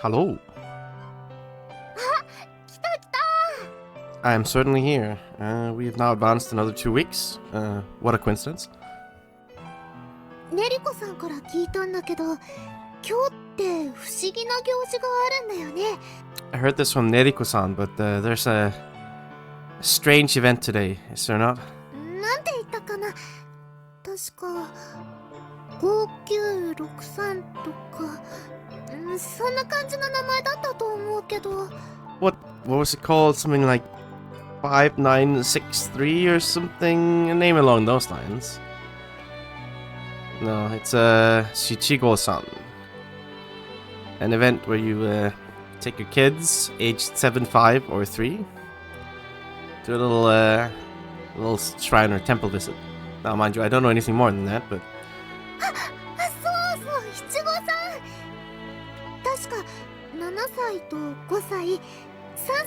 Hello. 来た来た I am certainly here. We have now advanced another 2 weeks. What a coincidence. ネリコさんから聞いたんだけど、今日って不思議な行事があるんだよね。 I heard this from Neriko-san, but there's a strange event today, is there not? なんて言ったかな。確か5963とか、そんな感じの名前だったと思うけど。 What was it called? Something like 5963 or something? A name along those lines. No, it's Shichigo-san. An event where you take your kids, aged 7, 5, or 3, to a little shrine or temple visit. Now, mind you, I don't know anything more than that, but そうそう、七五三。確か7歳と5歳、3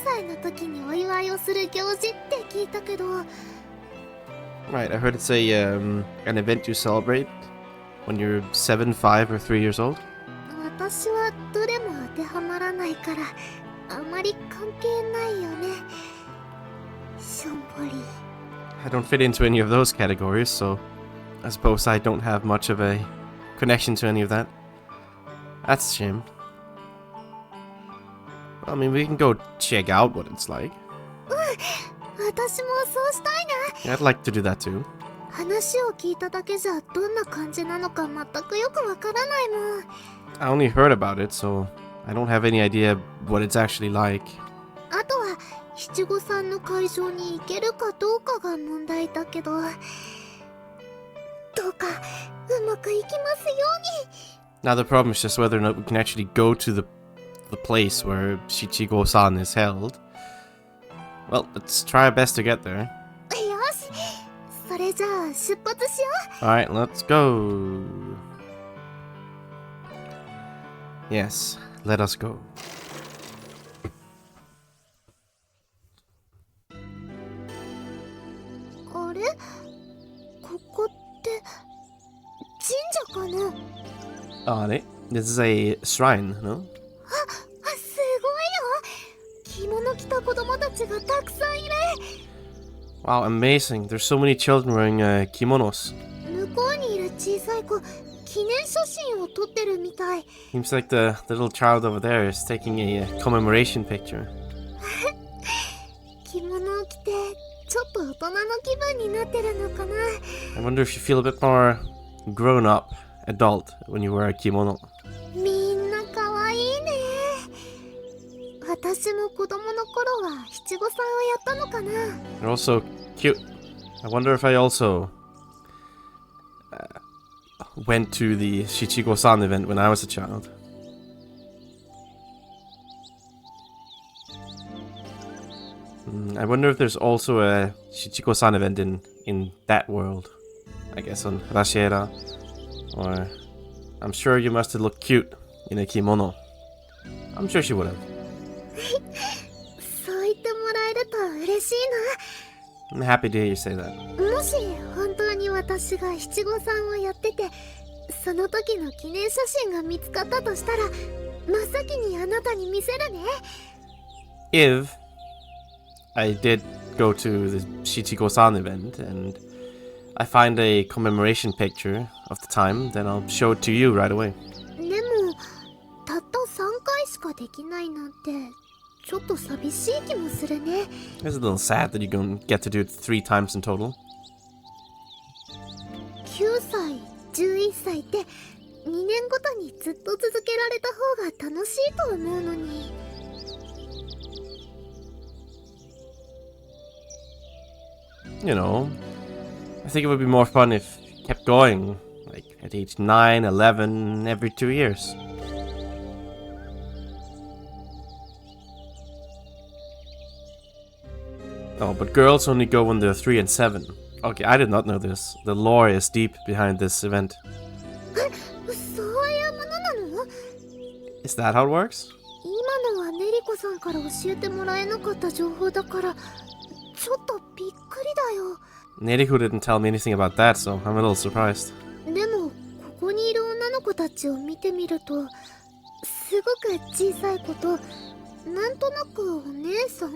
歳の時にお祝いをする行事って聞いたけど。 right, I heard it's an event you celebrate when you're 7, 5, or 3 years old. 私はどれも当てはまらないからあまり関係ないよね。しょんぼり。 I don't fit into any of those categories, so I suppose I don't have much of a connection to any of that. That's a shame. I mean, we can go check out what it's like. 私もそうしたいな。 I'd like to do that too. 話を聞いただけじゃどんな感じなのか全くよくわからないもん。 I only heard about it, so I don't have any idea what it's actually like. あとは七五三の会場に行けるかどうかが問題だけど、どうかうまくいきますように。 Now the problem is just whether or not we can actually go to the place where Shichigo-san is held. Well, let's try our best to get there. よし、それじゃあ出発しよう。 Alright, let's go. Yes, let us go. あれ、ここって神社かな。 This is a shrine, no? すごいよ。着物着た子供たちがたくさんいる。 Wow, amazing. There's so many children wearing kimonos. 向こうにいる小さい子、記念写真を撮ってるみたい。 Seems like the little child over there is taking a commemoration picture. 着物を着てちょっと大人の気分になってるのかな。 I wonder if you feel a bit more grown up, adult, when you wear a kimono. みんな可愛いね。私も子供の頃は七五三をやったのかな。 They're also cute. I wonder if I also went to the Shichigo-san event when I was a child. I wonder if there's also a Shichigo-san event in that world. I guess on Rashiera. Or I'm sure you must have looked cute in a kimono. I'm sure she would have. そう言ってもらえると嬉しい I'm happy to hear you say that. な。もし本当に私が七五三をやってて、その時の記念写真が見つかったとしたら、真っ先にあなたに見せるね。 If I did go to the Shichigo-san event and I find a commemoration picture of the time, then I'll show it to you right away. でもたった3回しかできないなんてちょっと寂しい気もするね。 It's a little sad that you're gonna get to do it 3 times in total. 9歳、11歳って2年ごとにずっと続けられた方が楽しいと思うのに。 You know, I think it would be more fun if you kept going, like at age 9, 11, every 2 years. Oh, but girls only go when they're 3 and 7. Okay, I did not know this. The lore is deep behind this event. そういうものなの？ Is that how it works? 今のはネリコさんから教えてもらえなかった情報だからちょっとびっくりだよ。 Neriko didn't tell me anything about that, so I'm a little surprised. でもここにいる女の子たちを見てみるとすすごく小さい子と、なんとなくお姉さんっ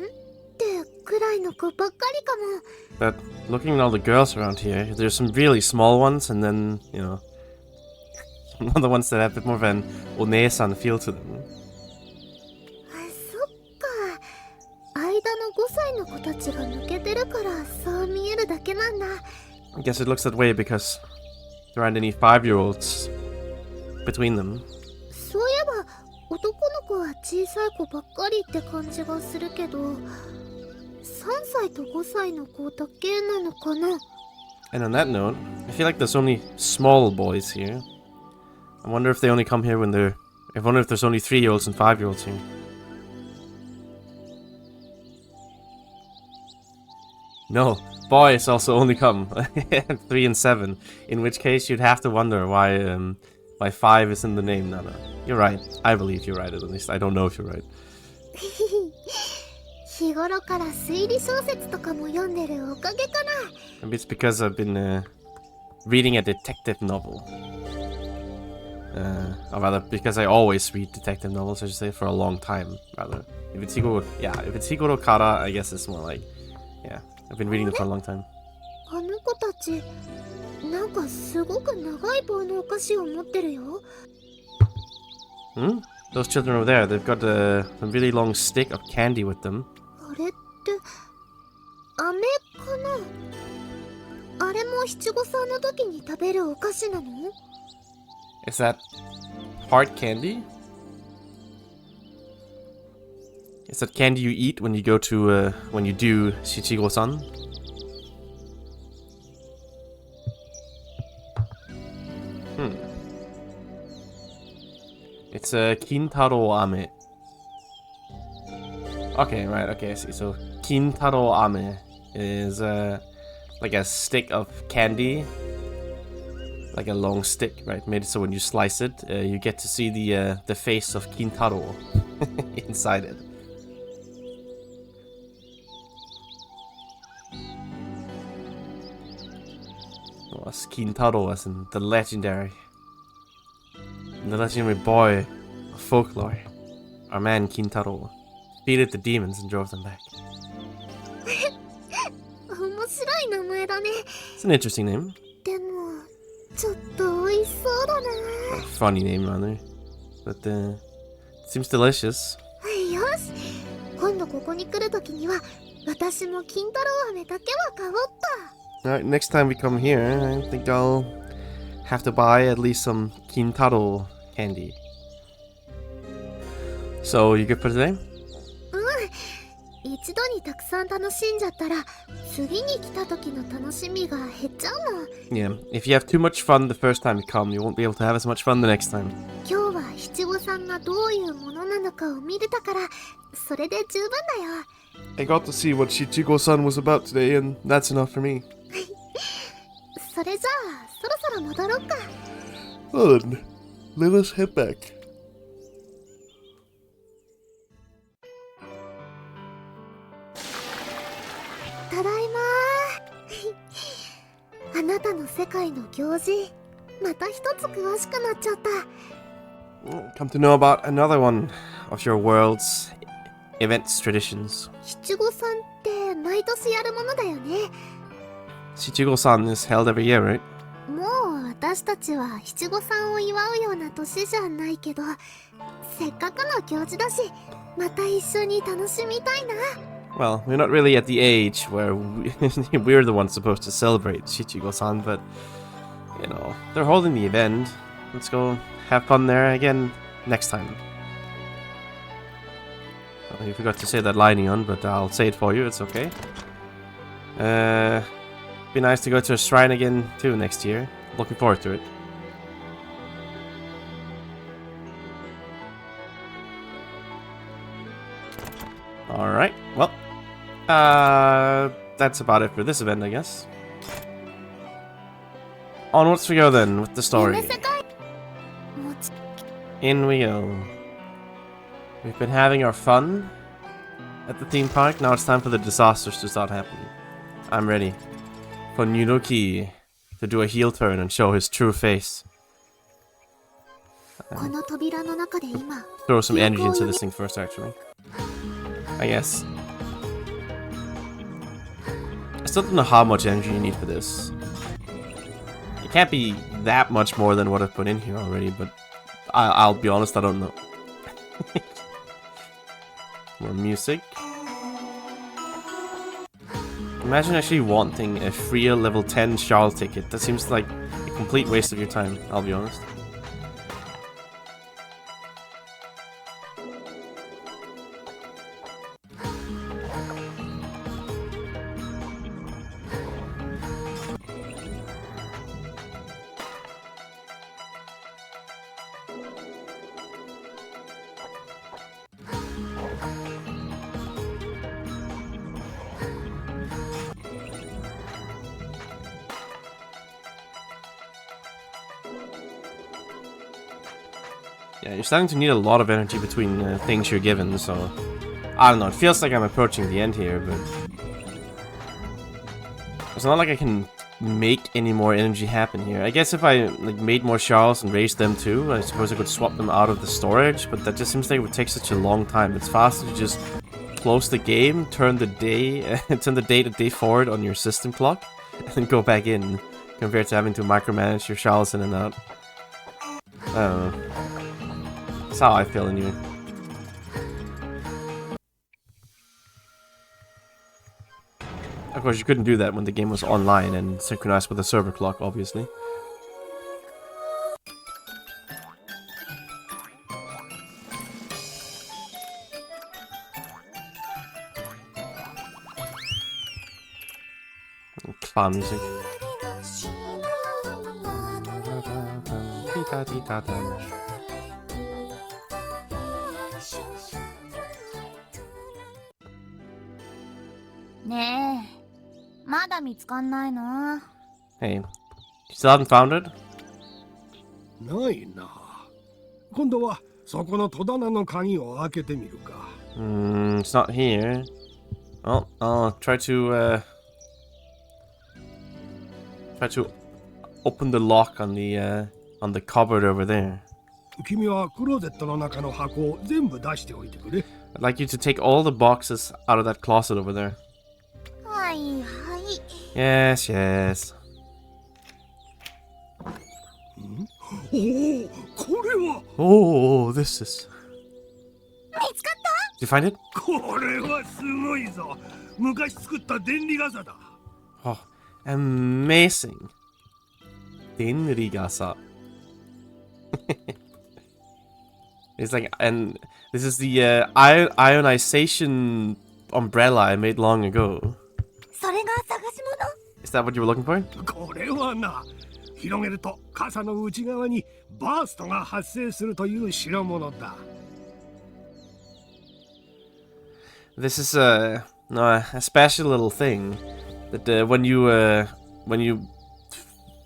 てくらいの子ばっかりかも。 But looking at all the girls around here, there's some really small ones, and then, you know, some other ones that have a bit more of an onesan feel to them. そっか、間の5歳の子たちが抜けてるからそう見えるだけなんだ。 I guess it looks that way because there aren't any 5-year-olds between them. そういえば男の子は小さい子ばっかりって感じがするけど、3歳と5歳の子だけなのかな。 And on that note, I feel like there's only small boys here. I wonder if they only come here when they're... I wonder if there's only 3-year-olds and 5-year-olds here. No, boys also only come 3 and 7. In which case, you'd have to wonder why 5 is in the name. No, you're right. I believe you're right. At least I don't know if you're right. 日頃から推理小説とかも読んでるおかげかな。 Maybe it's because I've been reading a detective novel. Or rather, because I always read detective novels, I should say, for a long time, rather. If it's Higuro Kara, I guess it's more like... Yeah, I've been reading it for a long time. あの子たち、なんかすごく長い棒のお菓子を持ってるよ。 Hmm? Those children over there, they've got a really long stick of candy with them. あれって飴かな。あれも七五三の時に食べるお菓子なの？ Is that hard candy? Is that candy you eat when you go to, when you do Shichigo-san? It's a Kintaro Ame. Okay, right, okay, I see. So, Kintaro Ame is like a stick of candy. Like a long stick, right? Made so when you slice it, you get to see the face of Kintaro inside it. Oh, Kintaro as in the legendary boy of folklore. Our man Kintaro defeated the demons and drove them back. 面白い名前だね。 It's an interesting name. でもちょっと美味しそうだな。 A funny name, rather. But, it seems delicious. よし、今度ここに来るときには私も金太郎飴だけは買おうっと。 Alright, next time we come here, I think I'll have to buy at least some Kintaro candy. So, you good for today? 一度にたくさん楽しんじゃったら次に来た時の楽しみが減っちゃうの。 Yeah, if you have too much fun the first time you come, you won't be able to have as much fun the next time. 今日は七五三がどういうものなのかを見れたからそれで十分だよ。 I got to see what Shichigo-san was about today, and that's enough for me. それじゃあそろそろ戻ろうか。 Well then, let us head back. ただいま。あなたの世界の行事、また一つ詳しくなっちゃった。 Come to know about another one of your world's events, traditions. 七五三って毎年やるものだよね。 Shichigo-san is held every year, right? もう私たちは七五三を祝うような年じゃないけど、せっかくの行事だし、また一緒に楽しみたいな。 Well, we're not really at the age where we're the ones supposed to celebrate Shichigo-san, but, you know, they're holding the event. Let's go have fun there again next time. Oh, you forgot to say that line, Eon, but I'll say it for you, it's okay. Be nice to go to a shrine again, too, next year. Looking forward to it. Alright, well, that's about it for this event, I guess. Onwards we go then, with the story. In we go. We've been having our fun at the theme park, now it's time for the disasters to start happening. I'm ready for Nunoki to do a heel turn and show his true face. この扉の中で今 Throw some energy into this thing first, actually. I guess. I still don't know how much energy you need for this. It can't be that much more than what I've put in here already, but I'll be honest, I don't know. More music. Imagine actually wanting a free level 10 Charles ticket. That seems like a complete waste of your time, I'll be honest. Yeah, you're starting to need a lot of energy between things you're given, so... I don't know, it feels like I'm approaching the end here, but... It's not like I can make any more energy happen here. I guess if I like made more shards and raised them too, I suppose I could swap them out of the storage, but that just seems like it would take such a long time. It's faster to just close the game, turn the day to day forward on your system clock, and then go back in, compared to having to micromanage your shards in and out. I don't know. That's how I feel anyway. Of course, you couldn't do that when the game was online and synchronized with the server clock, obviously. Clown music. Hey, you still haven't found it? It's not here. Well, I'll try to open the lock on the cupboard over there. I'd like you to take all the boxes out of that closet over there. Yes, yes. Oh, this is... Did you find it? Oh, amazing. Denrigasa. It's like, and this is the ionization umbrella I made long ago. Is that what you were looking for? This is a special little thing that when you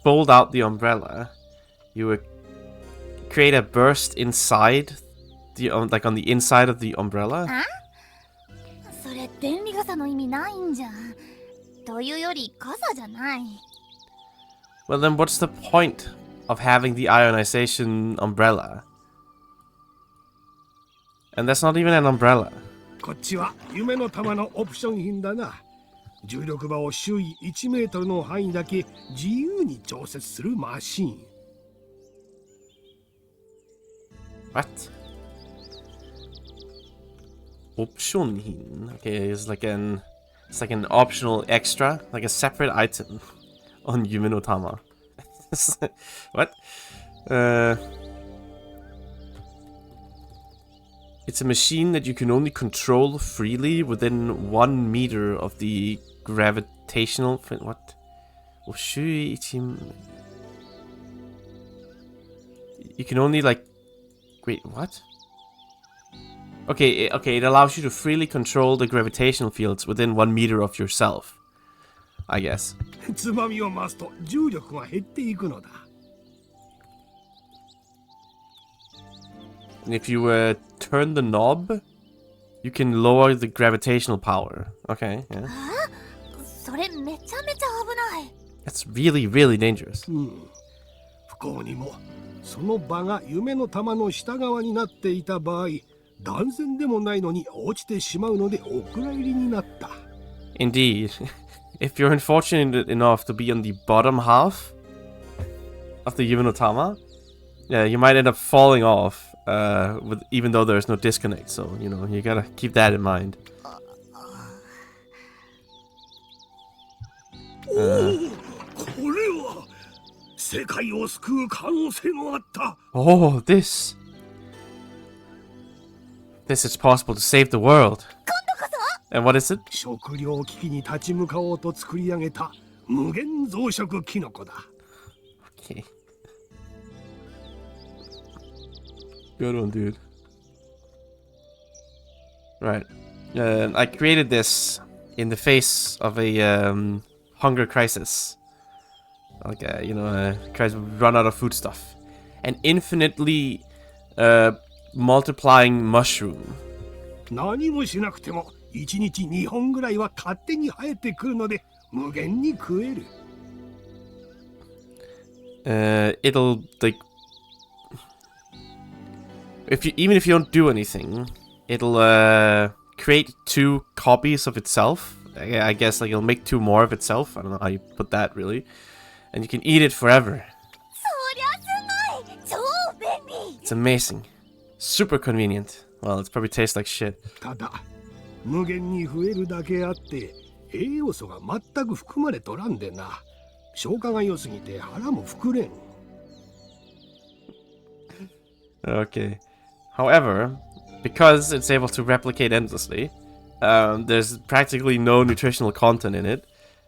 fold out the umbrella, you create a burst inside the like on the inside of the umbrella. Well, then what's the point of having the ionization umbrella? And that's not even an umbrella. What? Option. Okay, it's like an optional extra, like a separate item on Yume no Tama. What? It's a machine that you can only control freely within 1 meter of the gravitational... What? You can only like... Wait, what? Okay, it allows you to freely control the gravitational fields within 1 meter of yourself, I guess. And if you turn the knob, you can lower the gravitational power. Okay, yeah. That's really, really dangerous. 行にもその場が夢の玉の下側になっていた場合、断然でもないのに落ちてしまうのでお蔵入りになった。Indeed. If you're unfortunate enough to be on the bottom half of the Yumenotama, yeah, you might end up falling off, even though there's no disconnect. So, you know, you gotta keep that in mind. おお、これは世界を救う可能性のあった。Oh, this is possible to save the world. And what is it? 食糧危機に立ち向かおうと作り上げた無限増殖キノコだ。Okay. Good one, dude. Right. I created this in the face of a hunger crisis. Like, you know, tries to run out of food stuff. An infinitely multiplying mushroom. 何もしなくても1日2本ぐらいは勝手に生えてくるので無限に食える。It'll like even if you don't do anything, it'll create 2 copies of itself. I guess like it'll make 2 more of itself. I don't know how you put that really, and you can eat it forever. It's amazing, super convenient. Well, it probably tastes like shit. ただ無限に増えるだけあって栄養素が全く含まれとらんでな。消化が良すぎて腹も膨れん。Okay. However, because it's able to replicate endlessly, there's practically no nutritional content in it,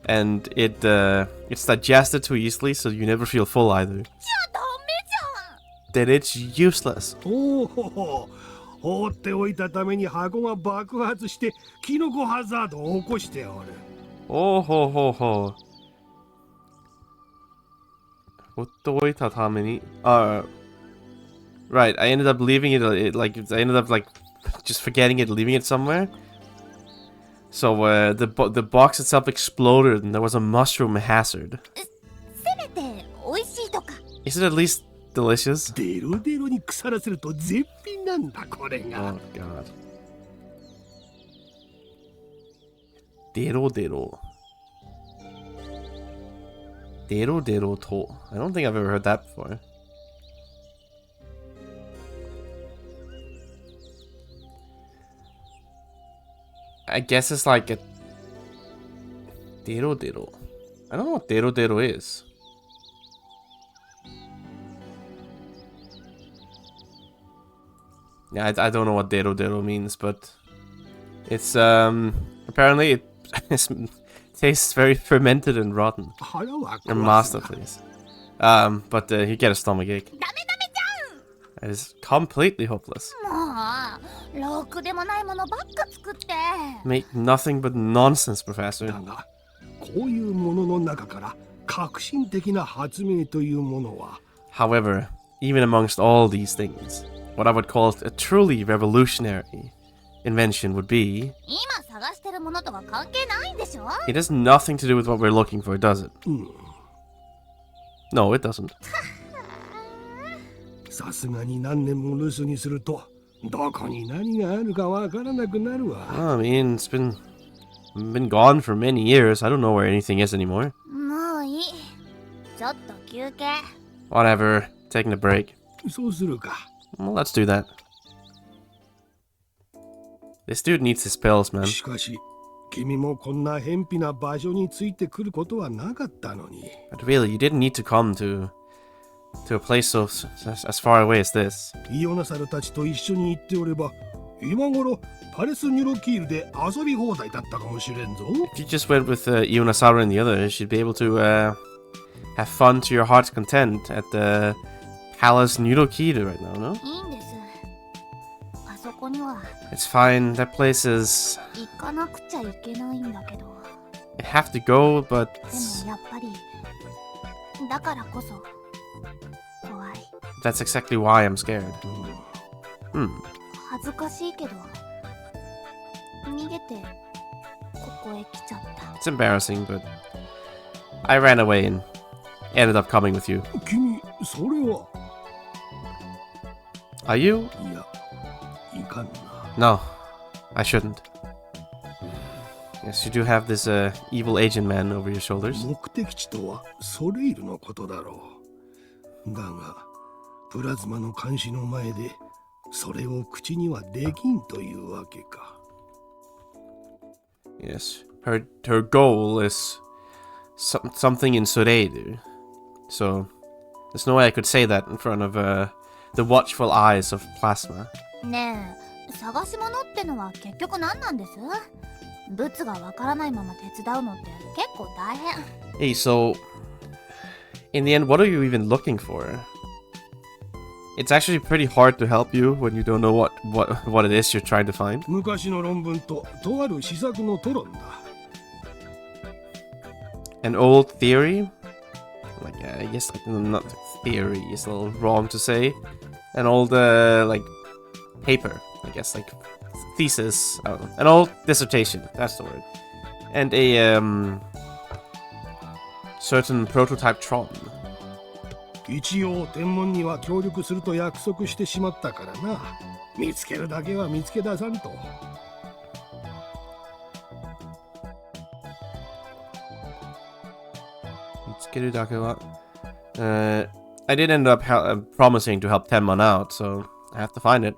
and it's digested too easily, so you never feel full either. Then it's useless. おお、放っておいたために箱が爆発してキノコハザードを起こしておる。Oh ho ho ho. Right, I ended up leaving it, I ended up like just forgetting it, leaving it somewhere. So the box itself exploded and there was a mushroom hazard. Is it at least delicious? デロデロに腐らせると絶品なんだこれが。Oh god. Dero dero. Dero dero to. I don't think I've ever heard that before. I guess it's like a dero dero. I don't know what dero dero is. Yeah, I don't know what dero dero means, but it's apparently it tastes very fermented and rotten. Or masterpiece. But you get a stomach ache. It is completely hopeless. Make nothing but nonsense, Professor. だが、こういうものの中から革新的な発明というものは。However, even amongst all these things, what I would call a truly revolutionary invention would be... It has nothing to do with what we're looking for, does it? No, it doesn't. さすがに何年も留守にするとどこに何があるかわからなくなるわ。I mean, it's been gone for many years. I don't know where anything is anymore. Whatever, taking a break. そうするか。Well, let's do that. This dude needs his pills, man. しかし、君もこんな偏僻な場所についてくることはなかったのに。But really, you didn't need to come to a place as far away as this. イオナサルたちと一緒に行っておれば、今頃パレスニュロキールで遊び放題だったかもしれんぞ。If you just went with Ionasaru and the others, you'd be able to have fun to your heart's content at the Palace Nirokiru right now, no? It's fine, that place is... I have to go, but... That's exactly why I'm scared. It's embarrassing, but I ran away and ended up coming with you. 君、それは。Are you? いや、いかんな。No, I shouldn't. Yes, you do have this evil agent man over your shoulders. 目的地とはソレイルのことだろう。だが、プラズマの監視の前でそれを口にはできんというわけか。Yes, her goal is something in Soreiru. So there's no way I could say that in front of the watchful eyes of Plasma. ねえ、探し物ってのは結局何なんです？物がわからないまま手伝うのって結構大変。Hey, so in the end, what are you even looking for? It's actually pretty hard to help you when you don't know what it is you're trying to find. 昔の論文ととある試作のトロンだ。An old theory? Like, I guess like, not theory is a little wrong to say. An old, like, paper, I guess, like, thesis, I don't know. An old dissertation, that's the word. And a, certain prototype Tron. 一応天文には協力すると約束してしまったからな。見つけるだけは見つけ出さんと。I did end up promising to help Tenman out, so I have to find it.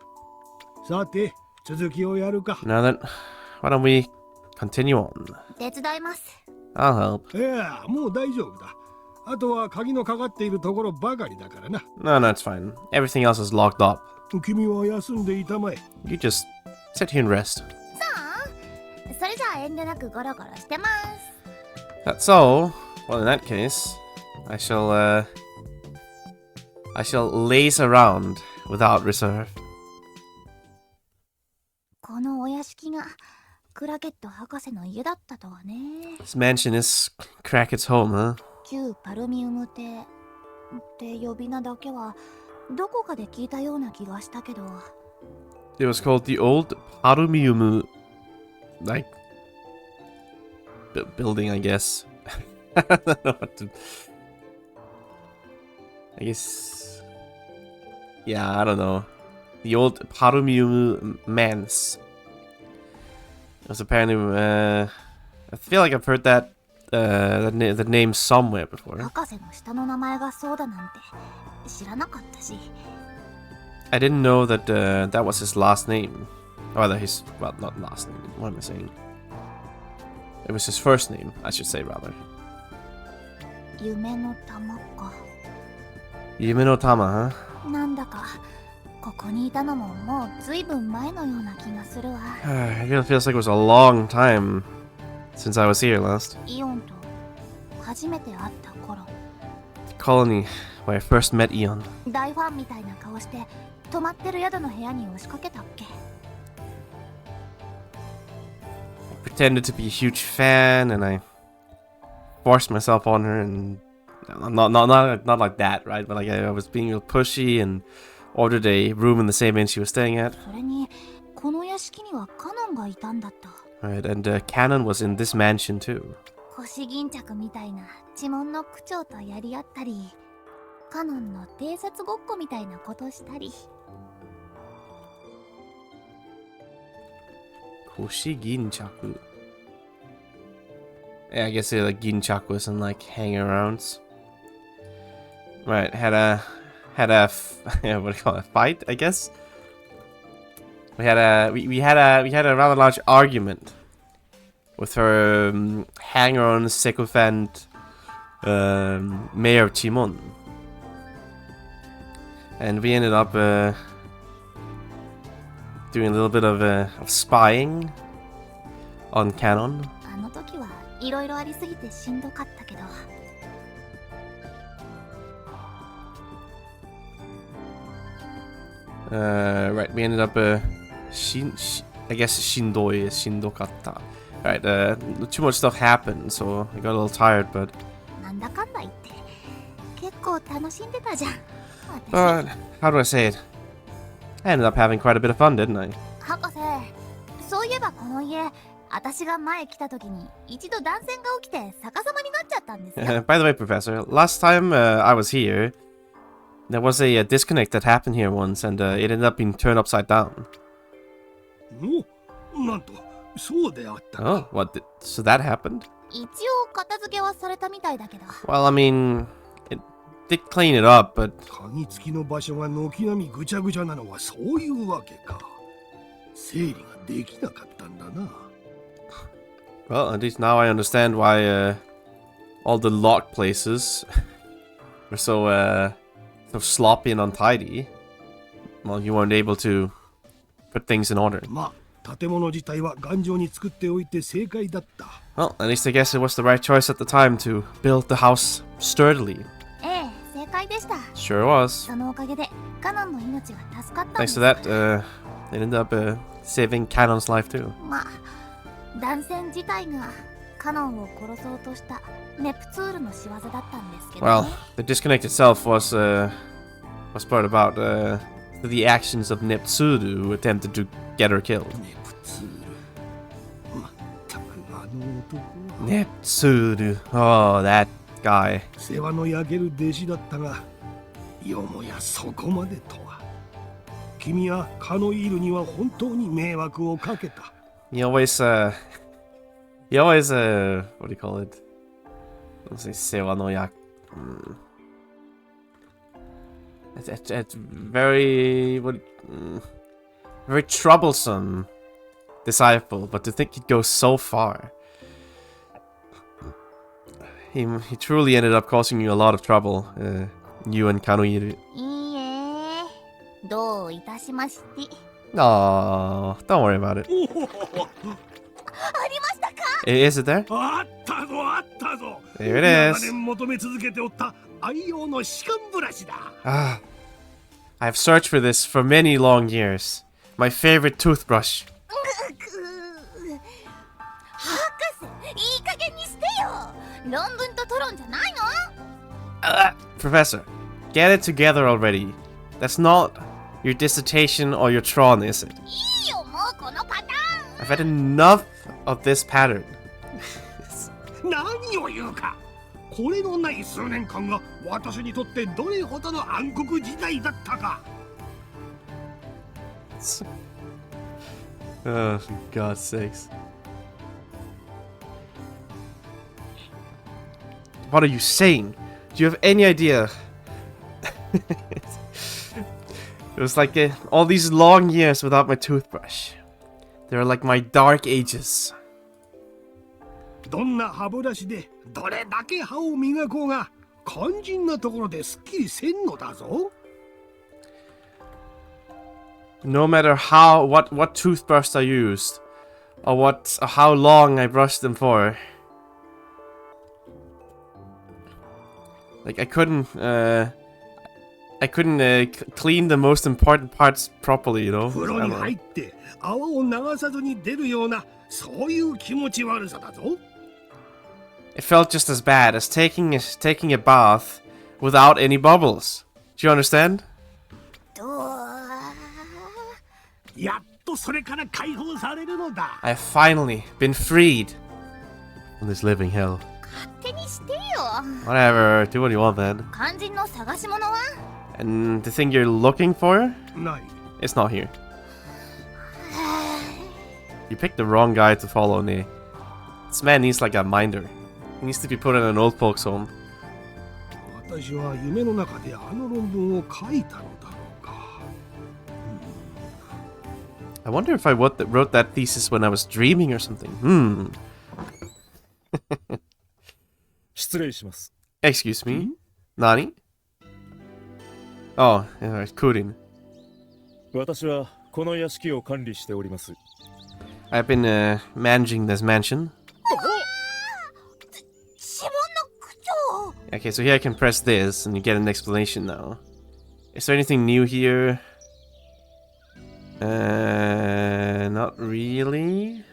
さて、続きをやるか。Now then, why don't we continue on? 手伝います。I'll help. いや、もう大丈夫だ。あとは鍵のかかっているところばかりだからな。No, it's fine. Everything else is locked up. 君は休んでいたまえ。You just sit here and rest. それじゃあ遠慮なくゴロゴロしてます。That's so. Well, in that case, I shall laze around without reserve. このお屋敷がクラケット博士の家だったとはね。This mansion is Crackett's home, huh? 旧パルミウム邸って呼び名だけはどこかで聞いたような気がしたけど。It was called the Old Parumiumu, like, building, I guess. I don't know what to... I guess... Yeah, I don't know. The Old Parumiumu Manse. It was apparently, I feel like I've heard that, the name somewhere before. 博士の下の名前がそうだなんて知らなかったし。I didn't know that, that was his last name. Or rather, his... Well, not last name. What am I saying? It was his first name, I should say, rather. 夢の玉か。夢の玉, huh? なんだかここにいたのももうずいぶん前のような気がするわ。It really feels like it was a long time since I was here last. イオンと初めて会った頃。The colony where I first met Eon. 大ファンみたいな顔して泊まってる宿の部屋に押しかけたっけ。I pretended to be a huge fan and I forced myself on her and not like that, right? But like I was being real pushy and ordered a room in the same inn she was staying at. それにこの屋敷にはカノンがいたんだった。Right, and Canon was in this mansion too. 腰巾着みたいな呪文の区長とやり合ったり、カノンの偵察ごっこみたいなことしたり。Koshi Ginchaku. Yeah, I guess like Ginchaku isn't like hanging arounds. Right, had a what do you call it? Fight, I guess. We had a rather large argument with her hanger-on sycophant Mayor of Chimon, and we ended up doing a little bit of spying on Canon. あの時はいろいろありすぎてしんどかったけど。Right, we ended up I guess shindoi is shindokatta. Right, too much stuff happened, so I got a little tired, but なんだかんだ言って結構楽しんでたじゃん。how do I say it? I ended up having quite a bit of fun, didn't I? 博士、そういえばこの家、私が前来た時に一度断線が起きて逆さまになっちゃったんですよ。By the way, Professor, last time I was here, There was a disconnect that happened here once, and it ended up being turned upside down. なんとそうであったか。 Oh, what? So that happened? 一応片付けはされたみたいだけど。 Well, I mean, it did clean it up, but 鍵付きの場所が軒並みぐちゃぐちゃなのはそういうわけか。整理ができなかったんだな。 well, at least now I understand why all the locked places were so sloppy and untidy. Well, you weren't able to put things in order. まあ建物自体は頑丈に作っておいて正解だった。 Well, at least I guess it was the right choice at the time to build the house sturdily. ええ、正解でした。 Sure was. そのおかげでカノンの命は助かったんで Thanks す。 to that, it ended up saving Canon's life too. まあ、断線自体がカノンを殺そうとしたネプツールの仕業だったんですけどね。 Well, the disconnect itself was brought about through the actions of Neptsuru, who attempted to get her killed. ネプツール。まったくあの男は。 Neptsuru. Oh, that guy. 世話の焼ける弟子だったが、よもやそこまでとは。君はカノイールには本当に迷惑をかけた。 He always, what do you call it? Let's say Sewanoyak. It's very, very troublesome disciple, but to think he'd go so far. He truly ended up causing you a lot of trouble, you and Kanoiru. いいえ、どういたしまして。 Oh, don't worry about it. ありましたか。 Is it there? あったぞあったぞ。 There it 長 is. 年求め続けておった愛用の歯間ブラシだ。 Ah, I've searched for this for many long years. My favorite toothbrush. 博士、いい加減にしてよ。論文とトロンじゃないの。 Professor, get it together already. That's not your dissertation or your Tron, is it? いいよ、もうこのパターン。 I've had enough of this pattern. 何を言うか。これのない数年間が私にとってどれほどの暗黒時代だったか。 Oh, for God's sakes. What are you saying? Do you have any idea? It was like all these long years without my toothbrush. They were like my dark ages. どんな歯ブラシでどれだけ歯を磨こうが肝心なところですっきりせんのだぞ。 No matter what toothbrush I used, or how long I brushed them for, like I couldn't clean the most important parts properly, you know. 風呂に入って泡を流さずに出るようなそういう気持ち悪さだぞ。 It felt just as bad as taking a bath without any bubbles. Do you understand? やっとそれから解放されるのだ。 I have finally been freed from this living hell. 勝手にしてよ。 Whatever, do what you want, man. 肝心の探し物は。 And the thing you're looking for, ない。 it's not here. You picked the wrong guy to follow, Ne. This man needs like a minder. He needs to be put in an old folks home. 私は夢の中であの論文を書いたのだろうか。 I wonder if I wrote that thesis when I was dreaming or something. 失礼します。 Excuse me? Nani? Oh, alright, Kurin. 私はこの屋敷を管理しております。 I've been managing this mansion. 指紋の区長。 Okay, so here I can press this and you get an explanation now. Is there anything new here? Not really.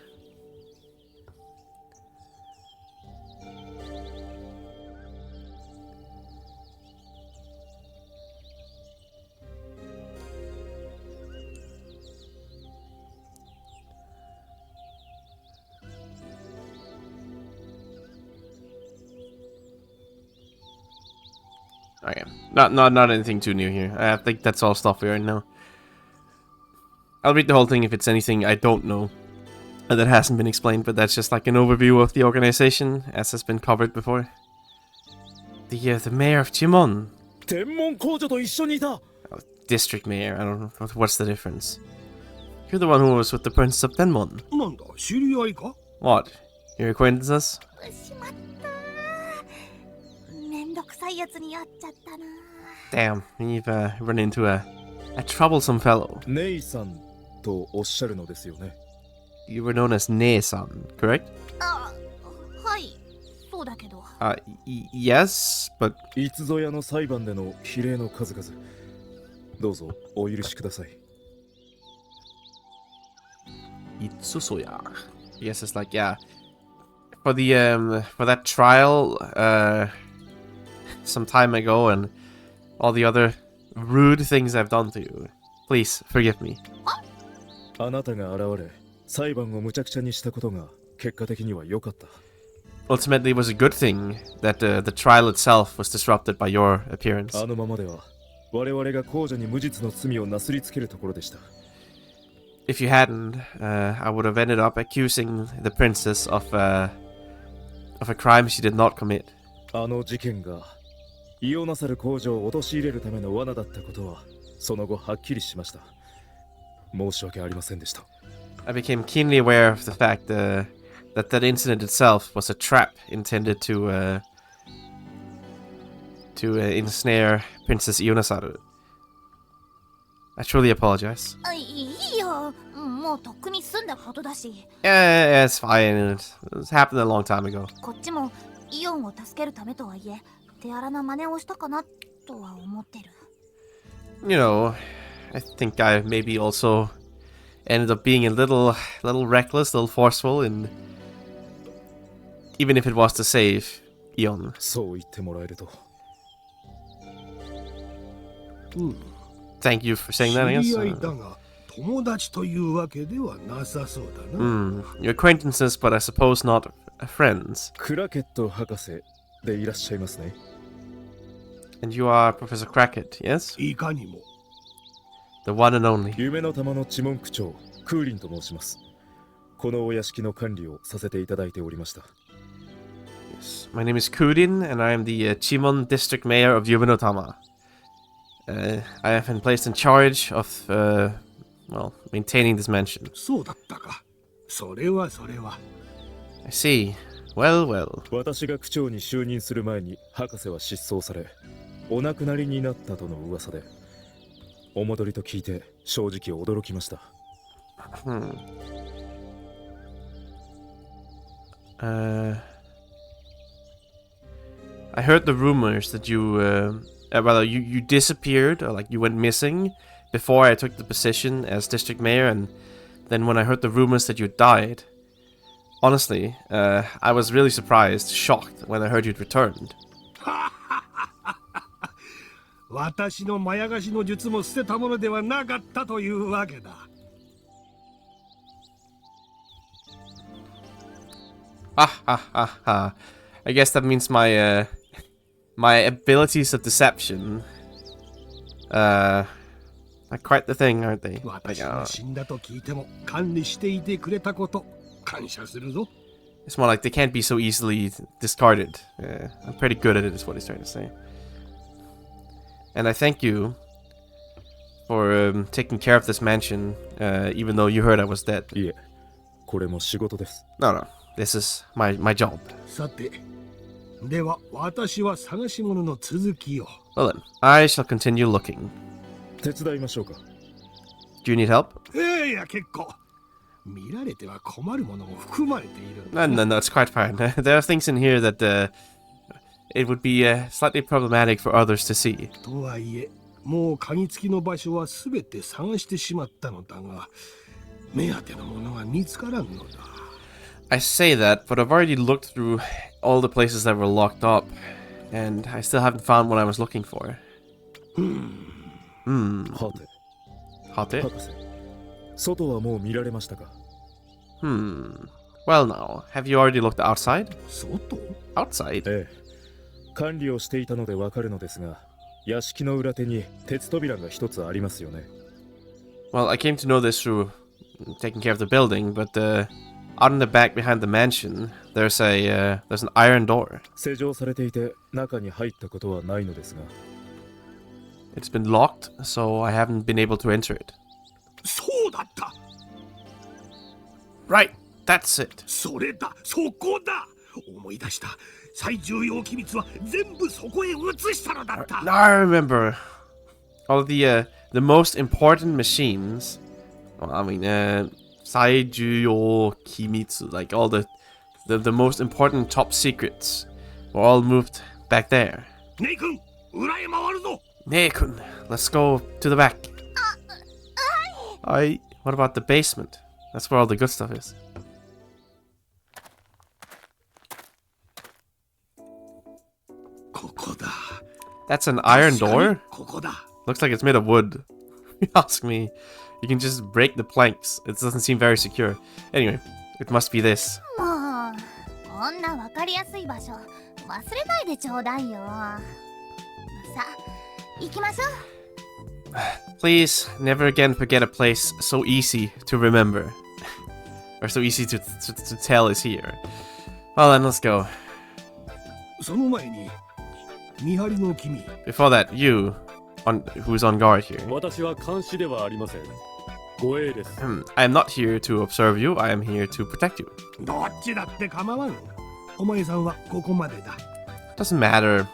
Okay. Not anything too new here. I think that's all stuff we already know. I'll read the whole thing if it's anything I don't know that hasn't been explained, but that's just like an overview of the organization, as has been covered before. The mayor of Chimon. 天文工女と一緒にいた District mayor, I don't know. What's the difference? You're the one who was with the Princess of Tenmon. なんだ、知り合いか？ What? Your acquaintances? しまったー。めんどくさいやつに会っちゃったな。 Damn, you've run into a troublesome fellow. ネイさんとおっしゃるのですよね You were known as Ne-san, correct? あ、はい、そうだけど。Yes, but... いつぞやの裁判での比例の数々どうぞお許しください Itsusoya. Yes, it's like, yeah. For that trial, some time ago and all the other rude things I've done to you. Please, forgive me. あなたが現れ裁判を無茶苦茶にしたことが結果的には良かった Ultimately, it was a good thing that the trial itself was disrupted by your appearance. あのままでは我々が公女に無実の罪をなすりつけるところでした If you hadn't, I would have ended up accusing the princess of a crime she did not commit. あの事件が異をなさる公女を陥れるための罠だったことはその後はっきりしました申し訳ありませんでした I became keenly aware of the fact that incident itself was a trap intended to ensnare Princess Ionasaru. I truly apologize. いいよ、もうとっくに済んだことだし。 Yeah, it's fine. It happened a long time ago. こっちもイオンを助けるためとはいえ、手荒な真似をしたかなとは思ってる。You know, I think I maybe also ended up being a little reckless, a little forceful, in even if it was to save Ion. そう言ってもらえると Thank you for saying that, I 知 guess. り合いだが、友達というわけではなさそうだな。Your acquaintances, but I suppose not friends. クラケット博士でいらっしゃいますね And you are Professor Crackett, yes? いかにも。The one and only. 夢の玉の知文区長クーリンと申しますこのお屋敷の管理をさせていただいておりました Yes. My name is Kudin, and I am the Chimon District Mayor of Yubenotama. I have been placed in charge of, maintaining this mansion. そうだったか。それはそれは。I see. Well, well. 私が区長に就任する前に博士は失踪されお亡くなりになったとの噂でお戻りと聞いて正直驚きました I heard the rumors that you disappeared, or like you went missing before I took the position as district mayor, and then when I heard the rumors that you died, honestly, I was really surprised, shocked when I heard you'd returned. 私のまやがしの術も捨てたものではなかったというわけだ。I guess that means my abilities of deception are quite the thing, aren't they? 私が死んだと聞いても管理していてくれたこと感謝するぞ。 It's more like they can't be so easily discarded. I'm pretty good at it, is what he's trying to say. And I thank you for taking care of this mansion, even though you heard I was dead. いえこれも仕事です No, this is my job. さて、では私は探し物の続きを。Well then, I shall continue looking. 手伝いましょうか Do you need help? いや結構。見られては困るものも含まれている。No, it's quite fine. There are things in here that it would be slightly problematic for others to see. とはいえ、もう鍵付きの場所はすべて探してしまったのだが、目当てのものは見つからんのだ。I say that, but I've already looked through all the places that were locked up, and I still haven't found what I was looking for. はて Hot it? 博士外はもう見られましたか Well now, have you already looked outside? 外？ Outside? ええ管理をしていたのでわかるのですが屋敷の裏手に鉄扉が一つありますよね。 Well, I came to know this through taking care of the building, but out in the back behind the mansion, there's an iron door. 施錠されていて中に入ったことはないのですが。 It's been locked, so I haven't been able to enter it. そうだった。 Right, that's it. それだ、そこだ。思い出した。最重要機密は全部そこへ移したのだった。 Now I remember all of the most important machines. Well, I mean, 最重要機密, like all the most important top secrets were all moved back there. ネイ君、裏へ回るぞ。 Nekun, let's go to the back. What about the basement? That's where all the good stuff is. That's an iron door? ここだ。 Looks like it's made of wood. You ask me. You can just break the planks. It doesn't seem very secure. Anyway, it must be this. もうこんなわかりやすい場所忘れないでちょうだいよ。さあ行きましょう。 Please, never again forget a place so easy to remember. Or so easy to tell is here. Well then, let's go. その前に見張りの君。 Before that, you, who's on guard here. 私は監視ではありません。護衛です。 I am not here to observe you, I am here to protect you. どっちだって構わん。お前さんはここまでだ。 Doesn't matter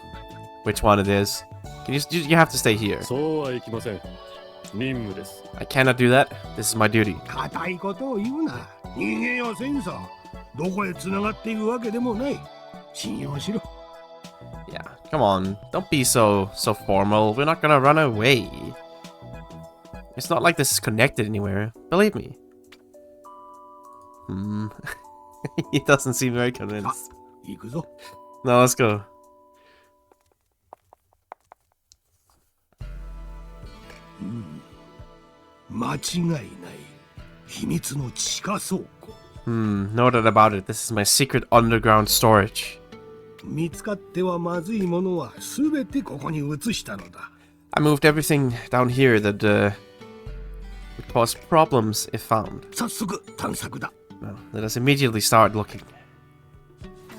which one it is. You have to stay here. そうはいきません。任務です。 I cannot do that. This is my duty. 固いことを言うな。逃げやせんさ。どこへ繋がっているわけでもない。信用しろ。 Yeah, come on. Don't be so formal. We're not gonna run away. It's not like this is connected anywhere. Believe me. He doesn't seem very convinced. 行くぞ。 No, let's go. 間違いない。秘密の地下倉庫。 No doubt about it. This is my secret underground storage. 見つかってはまずいものはすべてここに移したのだ。 I moved everything down here that would cause problems if found. 早速探索だ。 Well, let us immediately start looking.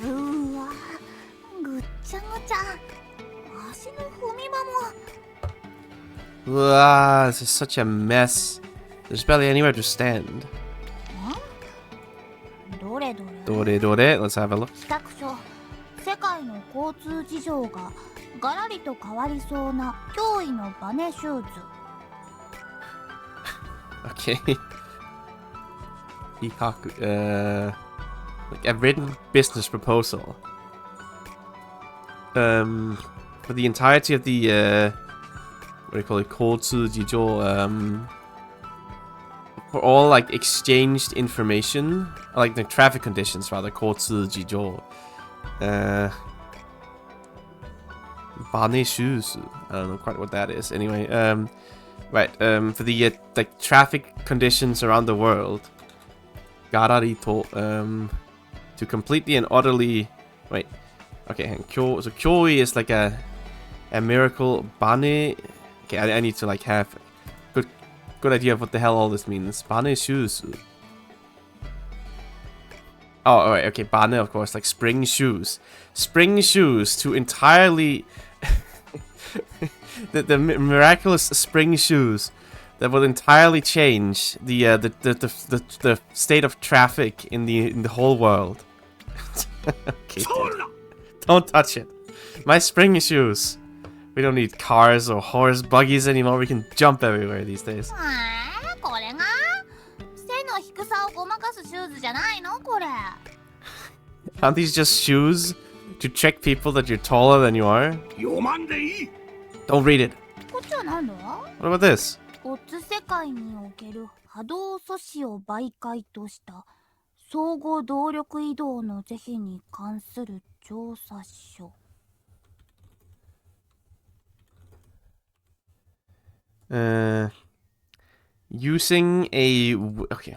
うーわぐっちゃぐちゃ。足の踏み場も。 This is such a mess. There's barely anywhere to stand. どれどれ。 Dore, let's have a look. 企画書。世界の交通事情がガラリと変わりそうな驚異のバネシューズ。 Okay. Ikaku, like a written business proposal. For the entirety of the, what do you call it, Koutsu Jijo, for all, like, exchanged information, like, the traffic conditions, rather, Koutsu Jijo. Bane shoes. I don't know quite what that is. Anyway, right, for the like traffic conditions around the world, Gararito, to completely and utterly, wait, okay, so Kyoi is like a miracle. Bane, okay, I need to like have good idea of what the hell all this means. Bane shoes. Oh, alright, okay, Bane, of course, like spring shoes. Spring shoes to entirely... the miraculous spring shoes that will entirely change the state of traffic in the whole world. Okay, don't touch it. My spring shoes. We don't need cars or horse buggies anymore. We can jump everywhere these days. これが背の低さをごまかすシューズじゃないのこれ。 Aren't these just shoes to check people that you're taller than you are? 読まんでいい。 Don't read it. こっちは何だ？ What about this? オッズ世界における波動素子を媒介とした相互動力移動の是非に関する調査書。Using a... Okay.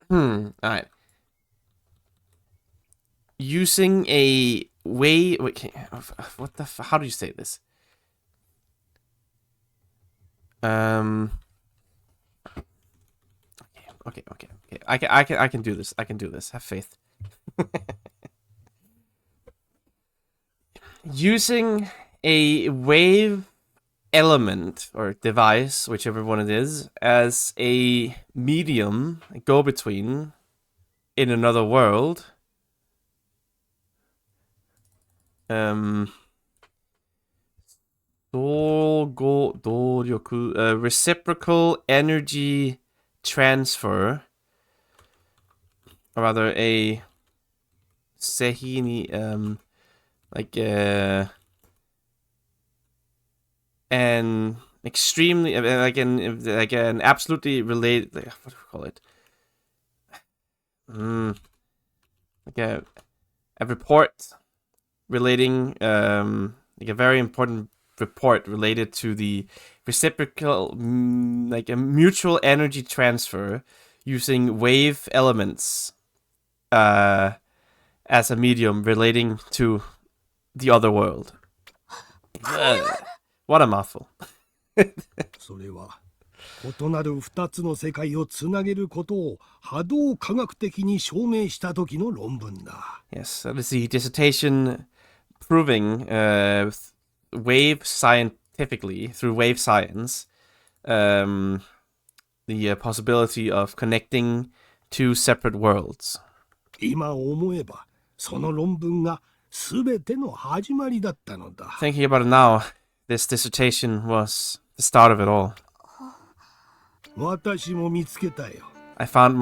Alright. Using a wave. What the? How do you say this? Okay. I can do this. I can do this. Have faith. Using a wave element or device, whichever one it is, as a medium, a go-between in another world. Reciprocal energy transfer, or rather a sehini, an extremely, like an absolutely related, what do we call it? Like a report relating, like a very important report related to the reciprocal, like a mutual energy transfer using wave elements as a medium relating to the other world. What a mouthful. それは異なる2つの世界をつなげることを波動科学的に証明した時の論文だ。Yes, that is the dissertation proving wave scientifically, through wave science, the possibility of connecting two separate worlds. 今思えばその論文が全ての始まりだったのだ。Thinking about it now, this dissertation was the start of it all. 私も見つけたよ。I found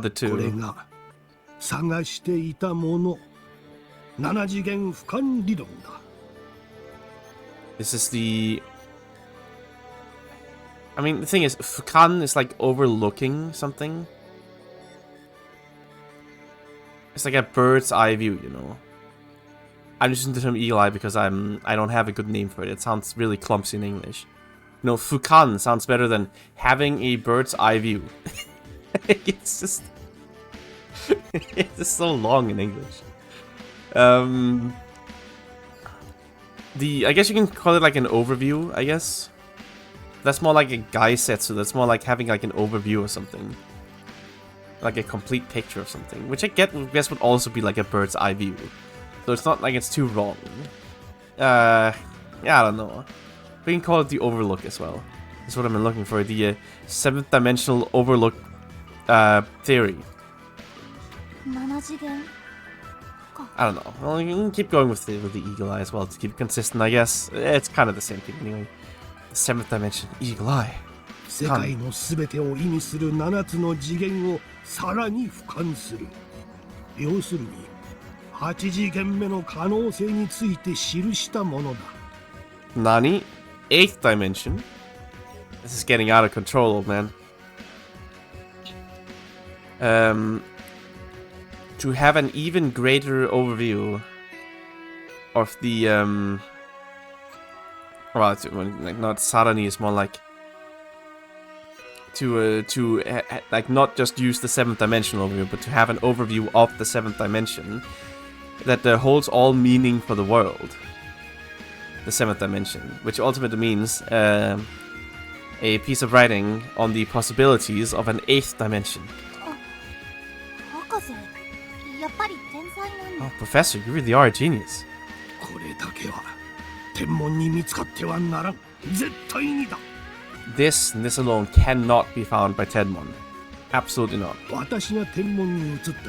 it これ too. が探していたもの、7次元俯瞰理論だ。This is the... I mean, the thing is, Fukan is like overlooking something. It's like a bird's eye view, you know. I'm using the term eagle eye because I don't have a good name for it. It sounds really clumsy in English. No, Fukan sounds better than having a bird's eye view. It's just so long in English. I guess you can call it like an overview, I guess. That's more like a gaisetsu. That's more like having like an overview or something. Like a complete picture of something. Which I guess would also be like a bird's eye view. So it's not like it's too wrong. Yeah, I don't know. We can call it the overlook as well. That's what I've been looking for. The 7th dimensional overlook theory. 7次元 I don't know. Well, you can keep going with the eagle eye as well to keep it consistent, I guess. It's kind of the same thing anyway. The 7th dimension, eagle eye. 世界のすべてを意味する7つの次元をさらに俯瞰する。要するに8次元目の可能性について記したものだ。Nani? 8th dimension? This is getting out of control, old man. To have an even greater overview of the well, like not Sarani is more like to like not just use the 7th dimension overview, but to have an overview of the 7th dimension that holds all meaning for the world. The 7th dimension, which ultimately means a piece of writing on the possibilities of an 8th dimension. 博士やっぱり天才なんだ。 Oh, Professor, you really are a genius. これだけは天文に見つかってはならん。絶対にだ。 This and this alone cannot be found by Tenmon. Absolutely not. 私が天文に移った時、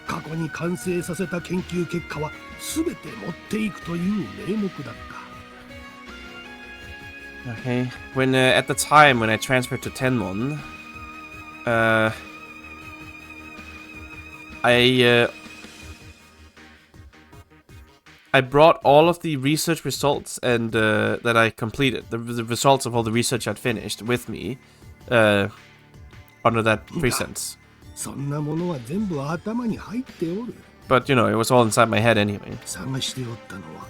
過去に完成させた研究結果は全て持っていくという名目だった。 Okay. When at the time when I transferred to Tenmon, I brought all of the research results and that I completed, the results of all the research I'd finished with me under that pretense. そんなものは全部頭に入っておる。 But you know, it was all inside my head anyway. 探しておったのは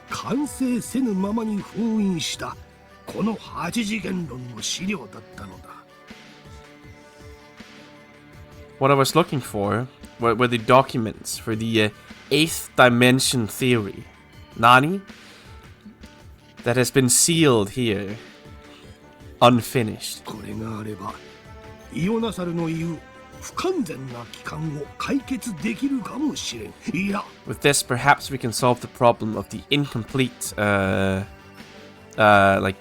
完成せぬままに封印したこの8次元論の資料だったのだ。 What I was looking for were the documents for the 8th dimension theory. Nani? That has been sealed here. Unfinished. これがあればイオナサルの言う不完全な帰還を解決できるかもしれん。いや With this, perhaps we can solve the problem of the incomplete, like,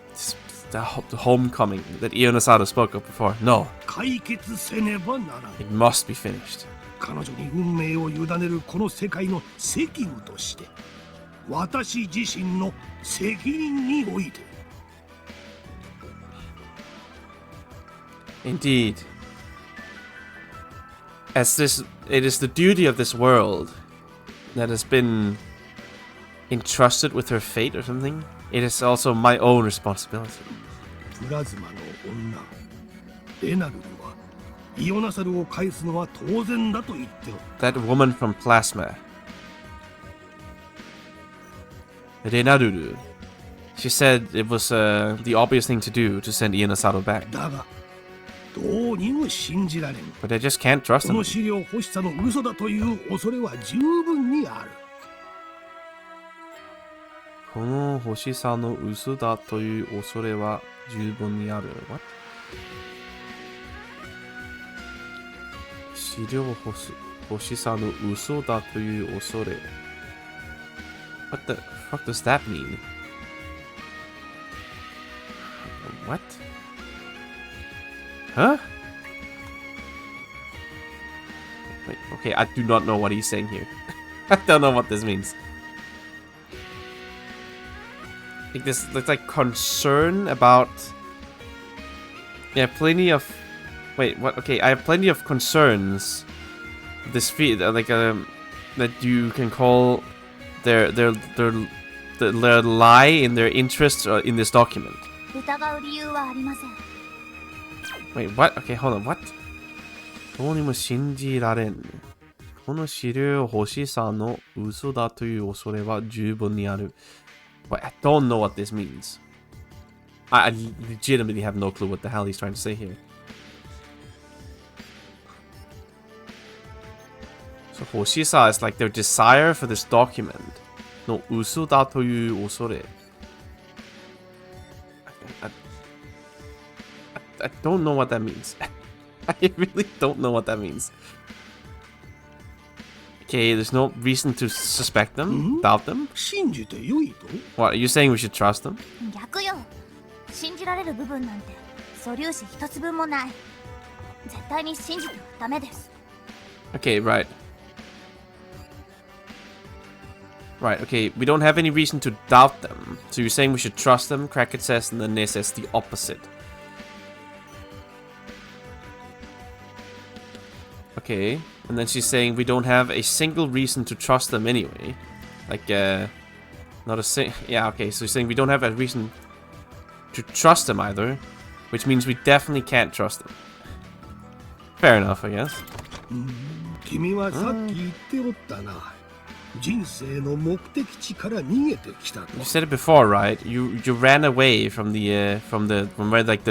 the homecoming that Ionasato spoke of before. No, 解決せねばならん。 it must be finished. 彼女に運命を委ねるこの世界の責務として私自身の責任において Indeed. As it is the duty of this world that has been entrusted with her fate or something. It is also my own responsibility. プラズマの女レナルルはイオナサルを返すのは当然だと言っておる。 That woman from Plasma, Renaruru, she said it was the obvious thing to do to send Ionasato back. だがどうにも信じられん。 But I just can't trust この him. 資料欲しさの嘘だという恐れは十分にある。この星さの嘘だという恐れは十分にある。What? 資料星さの嘘だという恐れ。What the fuck does that mean? What? Huh? Wait, okay, I do not know what he's saying here. I don't know what this means. Like this, there's like concern about. Yeah, plenty of. Wait, what? Okay, I have plenty of concerns. This feed, like that you can call their lie in their interests in this document. 疑う理由はありません。 Wait, what? Okay, hold on, what? どうにも信じられん。この資料欲しさの嘘だという恐れは十分にある。Wait, I don't know what this means. I legitimately have no clue what the hell he's trying to say here. So 欲しさ is like their desire for this document. の嘘だという恐れ。I don't know what that means. I really don't know what that means. Okay, there's no reason to suspect them, doubt them. 信じてよいと What, are you saying we should trust them? 逆よ。信じられる部分なんて素粒子一つ分もない。絶対に信じてはダメです。 Okay, right. Right, okay, we don't have any reason to doubt them. So you're saying we should trust them, Crackett says, and then they says the opposite. Okay, and then she's saying we don't have a single reason to trust them anyway. Like, not a yeah, okay, so she's saying we don't have a reason to trust them either, which means we definitely can't trust them. Fair enough, I guess. 君はさっき言っておったな。人生の目的地から逃げてきたと。 You said it before, right? You ran away from where like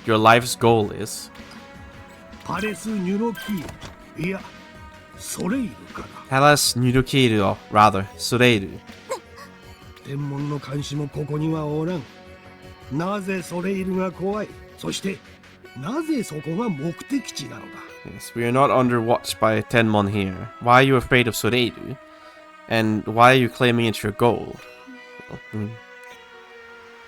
your life's goal is. パレス・ニュロキール、いや、ソレイルかな。 Hellas Nudokiru, or rather, Sureiru. 天文の監視もここにはおらん。なぜソレイルが怖い、そしてなぜそこが目的地なのだ。 Yes, we are not under watch by Tenmon here. Why are you afraid of Sureiru? And why are you claiming it's your goal? Well,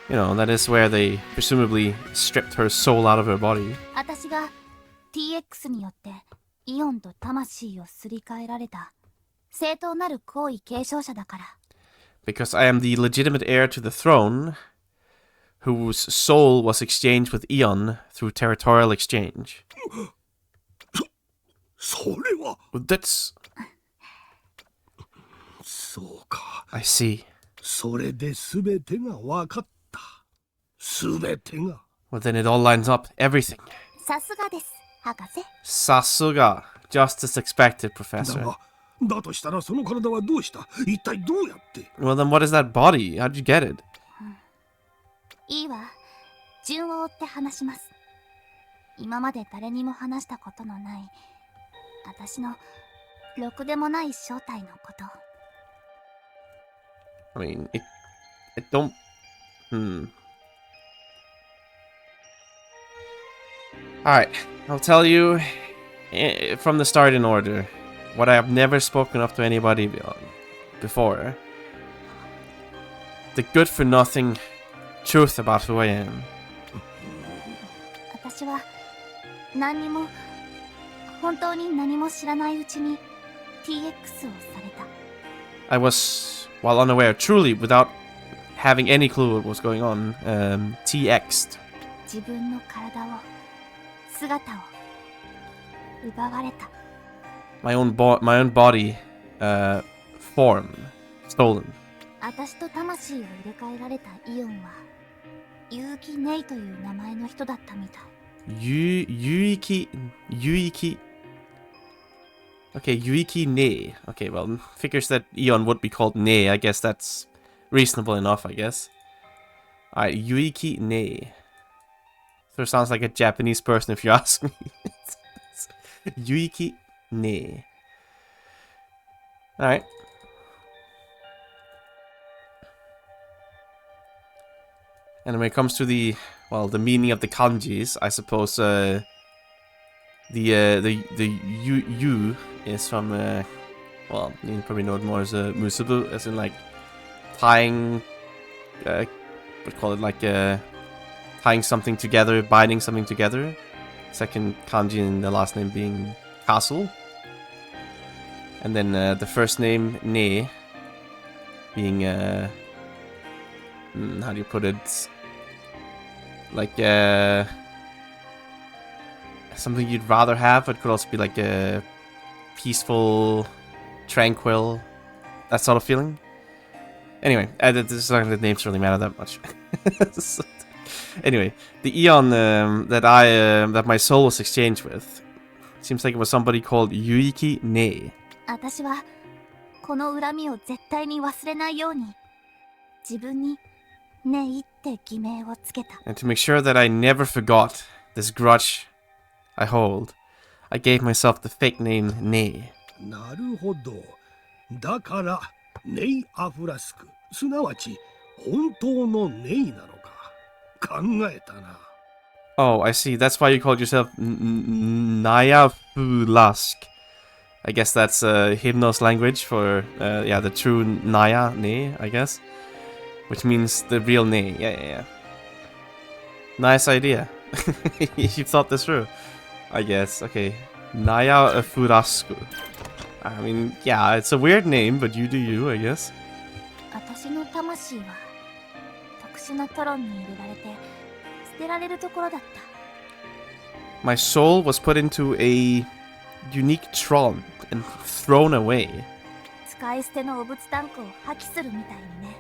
you know, that is where they presumably stripped her soul out of her body. 私が TX によってイオンと魂をすり替えられた正当なる行為継承者だから。 Because I am the legitimate heir to the throne, whose soul was exchanged with Eon through territorial exchange. それは That's... そうか。 I see. それで全てが分かった。全てが。 Well, then it all lines up. Everything. さすがです、博士。 Sasuga. Just as expected, だ Professor. が、だとしたらその体はどうした？一体どうやって？ Well, then what is that body? How'd you get it? いいわ。順を追って話します。今まで誰にも話したことのない私のろくでもない正体のこと。I mean, it don't... Alright, I'll tell you from the start in order what I have never spoken of to anybody before. The good-for-nothing truth about who I am. 私は何にも本当に何も知らないうちに TX をされた。I was, while unaware, truly without having any clue what was going on, TX'd. 自分の体を姿を奪われた。My own body, form, stolen. 私と魂を入れ替えられたイオンは結城ネイという名前の人だったみたい。Yuiki. Okay, Yuiki Ne. Okay, well, figures that Eon would be called Ne. I guess that's reasonable enough, I guess. Alright, Yuiki Ne. So it sounds like a Japanese person if you ask me. Yuiki Ne. Alright. And when it comes to the meaning of the kanjis, I suppose the yu is from well, you probably know it more as a musubu, as in like tying, what call it, like tying something together, binding something together. Second kanji in the last name being castle, and then the first name ne being how do you put it? Like something you'd rather have. It could also be like a peaceful, tranquil, that sort of feeling. Anyway, the names really matter that much. So, anyway, the Eon that my soul was exchanged with seems like it was somebody called Yuiki Ne. 私はこの恨みを絶対に忘れないように自分にネイって偽名をつけた。 And to make sure that I never forgot this grudge I hold, I gave myself the fake name Ne. なるほど。だからネイ・アフラスク、すなわち本当のネイなのか。考えたな。Oh, I see. That's why you called yourself Nayafulask. I guess that's Hymnos language for yeah, the true Naya Ne, I guess. Which means the real Ne. Yeah. Nice idea. You thought this through. I guess. Okay. Naya Furasku. I mean, yeah, it's a weird name, but you do you, I guess. 私の魂は特殊なトロンに入れられて捨てられるところだった。 My soul was put into a unique tron and thrown away. 使い捨ての汚物タンクを破棄するみたいにね。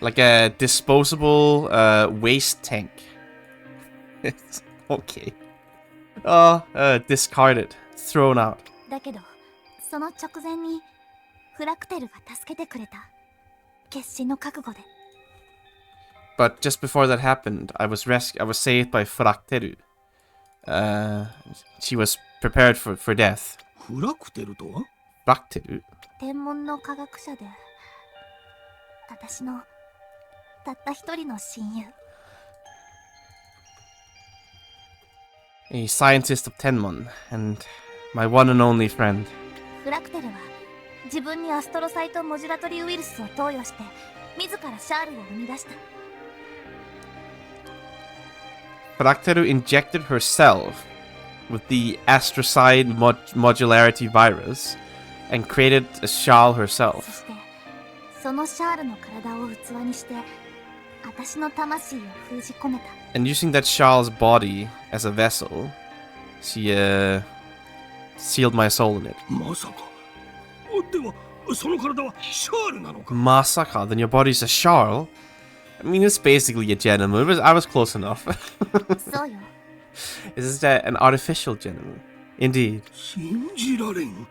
Like a disposable waste tank. Okay. Discarded. Thrown out. だけどその直前にフラクテルが助けてくれた。決死の覚悟で。 But just before that happened, I was saved by Frakteru. She was prepared for death. フラクテルとは？ Frakteru? 天文の科学者で私のたった一人の親友。 A scientist of Tenmon, and my one and only friend. フラクテルは自分にアストロサイトモジュラトリウイルスを投与して自らシャールを生み出した。 Frakteru injected herself with the astrocyte modularity virus and created a Shal そ herself. してそのシャールの体を器にして私の魂を封じ込めた。 And using that Shal's body as a vessel, she sealed my soul in it. まさか。ではその体はシャールなのか。 Masaka, then your body's a Shal? I mean, it's basically a genimal. I was close enough. そうよ。 Is this an artificial genimal? Indeed. 信じられん。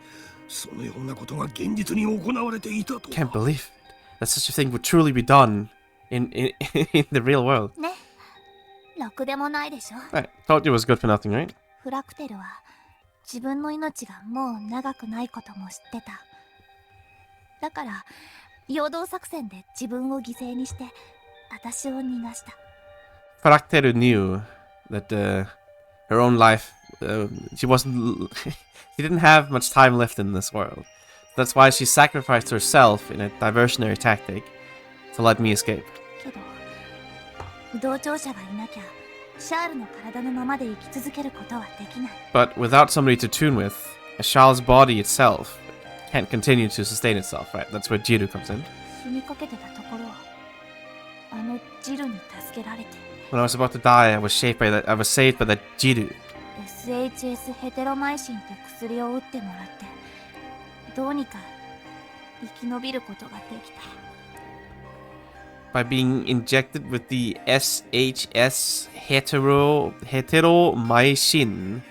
そのようなことが現実に行われていたとは。 Can't believe it. That such a thing would truly be done in the real world. ね。ろくでもないでしょ。 I told you it was good for nothing, right? フラクテルは自分の命がもう長くないことも知ってた。だから陽動作戦で自分を犠牲にして私を逃がした。Karakteru knew that her own life, she didn't have much time left in this world. That's why she sacrificed herself in a diversionary tactic to let me escape. けど同調者がいなきゃシャールの体のままで生き続けることはできない。 But without somebody to tune with, Charles' body itself can't continue to sustain itself, right? That's where Jiru comes in. 死にかけてたところをあのジルに助けられて。 When I was about to die, I was saved by that Jiru. SHS ヘテロマイシンって薬を打ってもらってどうにか生き延びることができた。 By being injected with the SHS heteromycin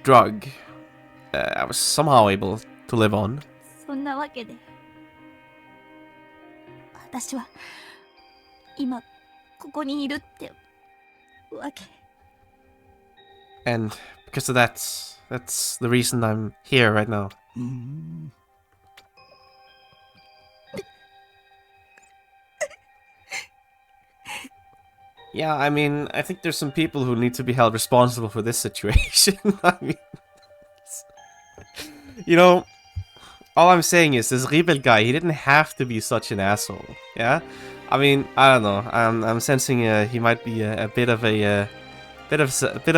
drug, I was somehow able to live on. そんなわけで私は今ここにいるってわけ。 And because of that, that's the reason I'm here right now. Yeah, I mean, I think there's some people who need to be held responsible for this situation. I mean, you know, all I'm saying is this Rebel guy, he didn't have to be such an asshole. Yeah, I mean, I don't know. I'm sensing he might be a bit of a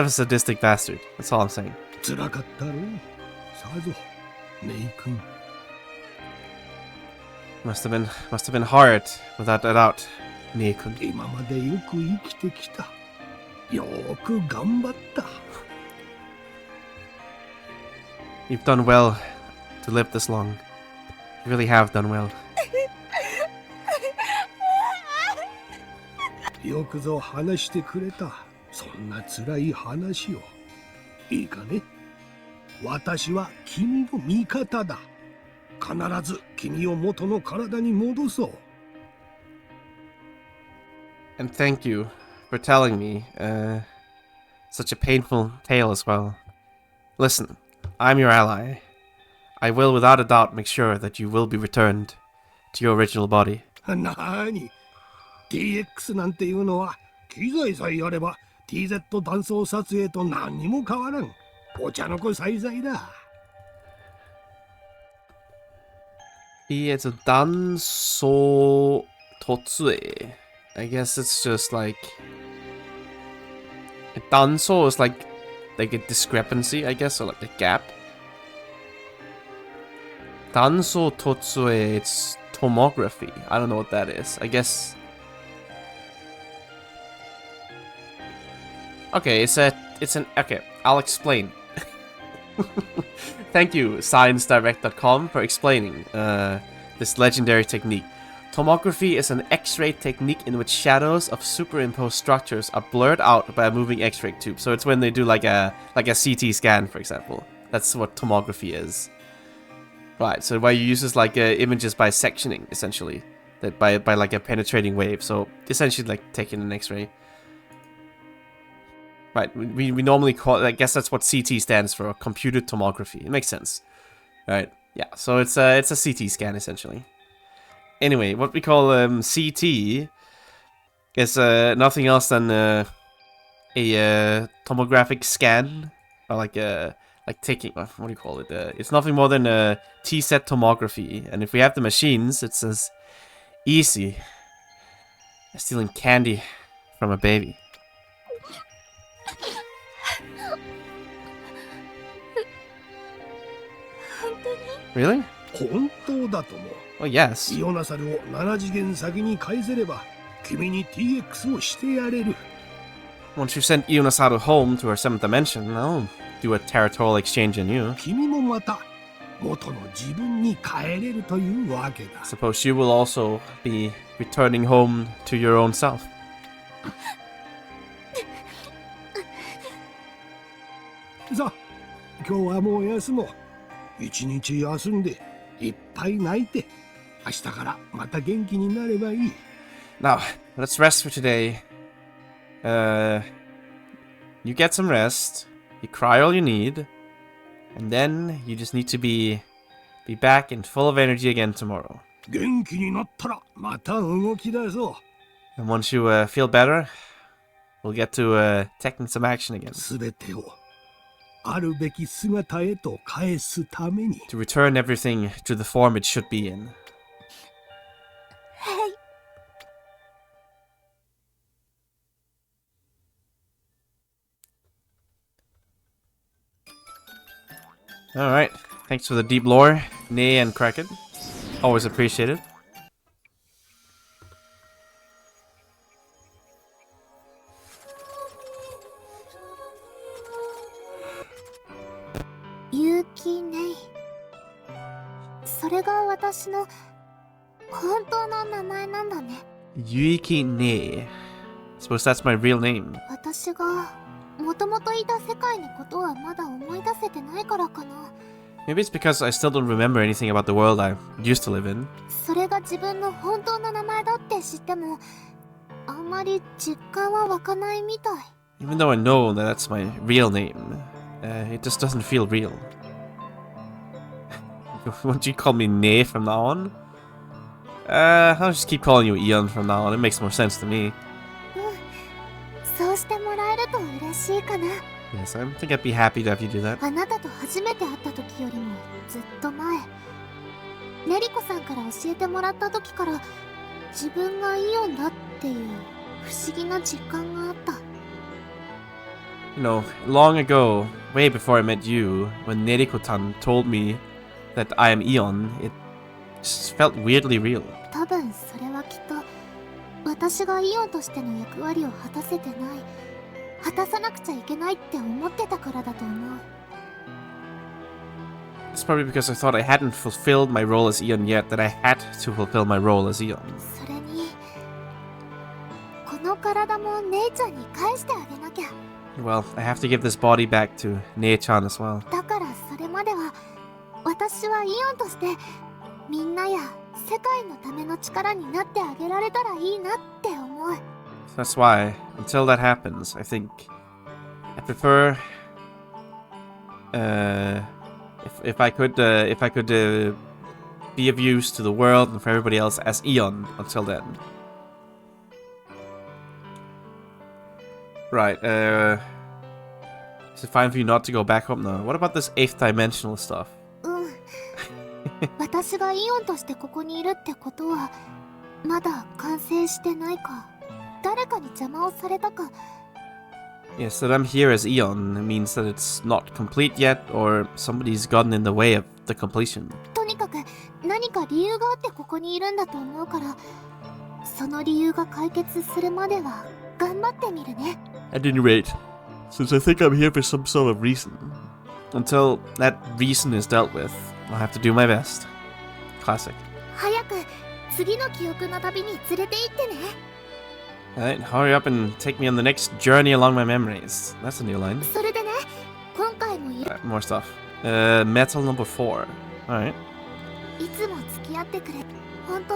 sadistic bastard. That's all I'm saying. 辛かったろう。さぞ、メイ君。 Must have been hard, without a doubt. Nei-kun. 今までよく生きてきた。よーく頑張った。 You've done well to live this long. You really have done well. よくぞ話してくれた。そんな辛い話を。いいかね。私は君の味方だ。必ず君を元の体に戻そう。 And thank you for telling me such a painful tale as well. Listen, I'm your ally. I will without a doubt make sure that you will be returned to your original body. なーに ?TX なんていうのは機材さえあれば TZ 断層撮影と何にも変わらん。お茶の子栽培だ。 It's a danso totsue. I guess it's just like a danso is like a discrepancy, I guess, or like a gap. Danso totsue, it's tomography. I don't know what that is. I guess. Okay, okay, I'll explain. Thank you, ScienceDirect.com, for explaining this legendary technique. Tomography is an X-ray technique in which shadows of superimposed structures are blurred out by a moving X-ray tube. So it's when they do like a CT scan, for example. That's what tomography is. Right. So where you use like images by sectioning, essentially, that by like a penetrating wave. So essentially like taking an X-ray. Right. We normally call. I guess that's what CT stands for. Computed tomography. It makes sense. Right. Yeah. So it's a CT scan essentially. Anyway, what we call CT is nothing else than a tomographic scan, or like taking, what do you call it? It's nothing more than a T-set tomography, and if we have the machines, it's as easy as stealing candy from a baby. Really? 本当だとも。 Well, yes. イオナサルを7次元先に返せれば、君に TX をしてやれる。 Once you send Ionasaru home to her 7th dimension, I'll do a territorial exchange on you. 君もまた元の自分に帰れるというわけだ。 Suppose you will also be returning home to your own self. さあ、今日はもう休もう。一日休んで、いっぱい泣いて、明日からまた元気になればいい。Now, let's rest for today. You get some rest. You cry all you need. And then you just need to be back and full of energy again tomorrow. 元気になったらまた動き出そう。 And once you feel better, we'll get to taking some action again. すべてをあるべき姿へと返すために。 To return everything to the form it should be in. はい。 Alright, thanks for the deep lore, Nay and Kraken. Always appreciated. 結城ねい。それが私の本当の名前なんだね。 Yuiki Nei. Suppose that's my real name. 私がもともといた世界のことはまだ思い出せてないからかな。 Maybe it's because I still don't remember anything about the world I used to live in. それが自分の本当の名前だって知っても、あんまり実感は湧かないみたい。 Even though I know that that's my real name, it just doesn't feel real. Won't you call me Nei from now on? I'll just keep calling you Eon from now on. It makes more sense to me. そうしてもらえると嬉しいかな。 Yes, I think I'd be happy to have you do that. あなたと初めて会った時よりもずっと前、ねりこさんから教えてもらった時から自分がイオンだっていう不思議な実感があった。 You know, long ago, way before I met you, when Neriko-tan told me that I am Eon, it just felt weirdly real. 多分それはきっと私がイオンとしての役割を果たせてない、果たさなくちゃいけないって思ってたからだと思う。 It's probably because I thought I hadn't fulfilled my role as Eon yet, that I had to fulfill my role as Eon. それにこの体も姉ちゃんに返してあげなきゃ。 Well, I have to give this body back to Nei-chan as well. だからそれまでは私はイオンとしてみんなや世界のための力になってあげられたらいいなって思う。 That's why, until that happens, I think I prefer if I could be of use to the world and for everybody else as Eon until then. Right, is it fine for you not to go back home now? What about this 8th dimensional stuff? うん。私がイオンとしてここにいるってことはまだ完成してないか、誰かに邪魔をされたか。 Yes, that I'm here as Eon means that it's not complete yet, or somebody's gotten in the way of the completion. とにかく何か理由があってここにいるんだと思うから、その理由が解決するまでは頑張ってみるね。 At any rate, since I think I'm here for some sort of reason, until that reason is dealt with, I'll have to do my best. Classic. 早く次の記憶の旅に連れて行ってね。 Alright, hurry up and take me on the next journey along my memories. That's a new line. それでね、今回もMore stuff. Metal number 4. Alright. いつも付き合ってくれ。本当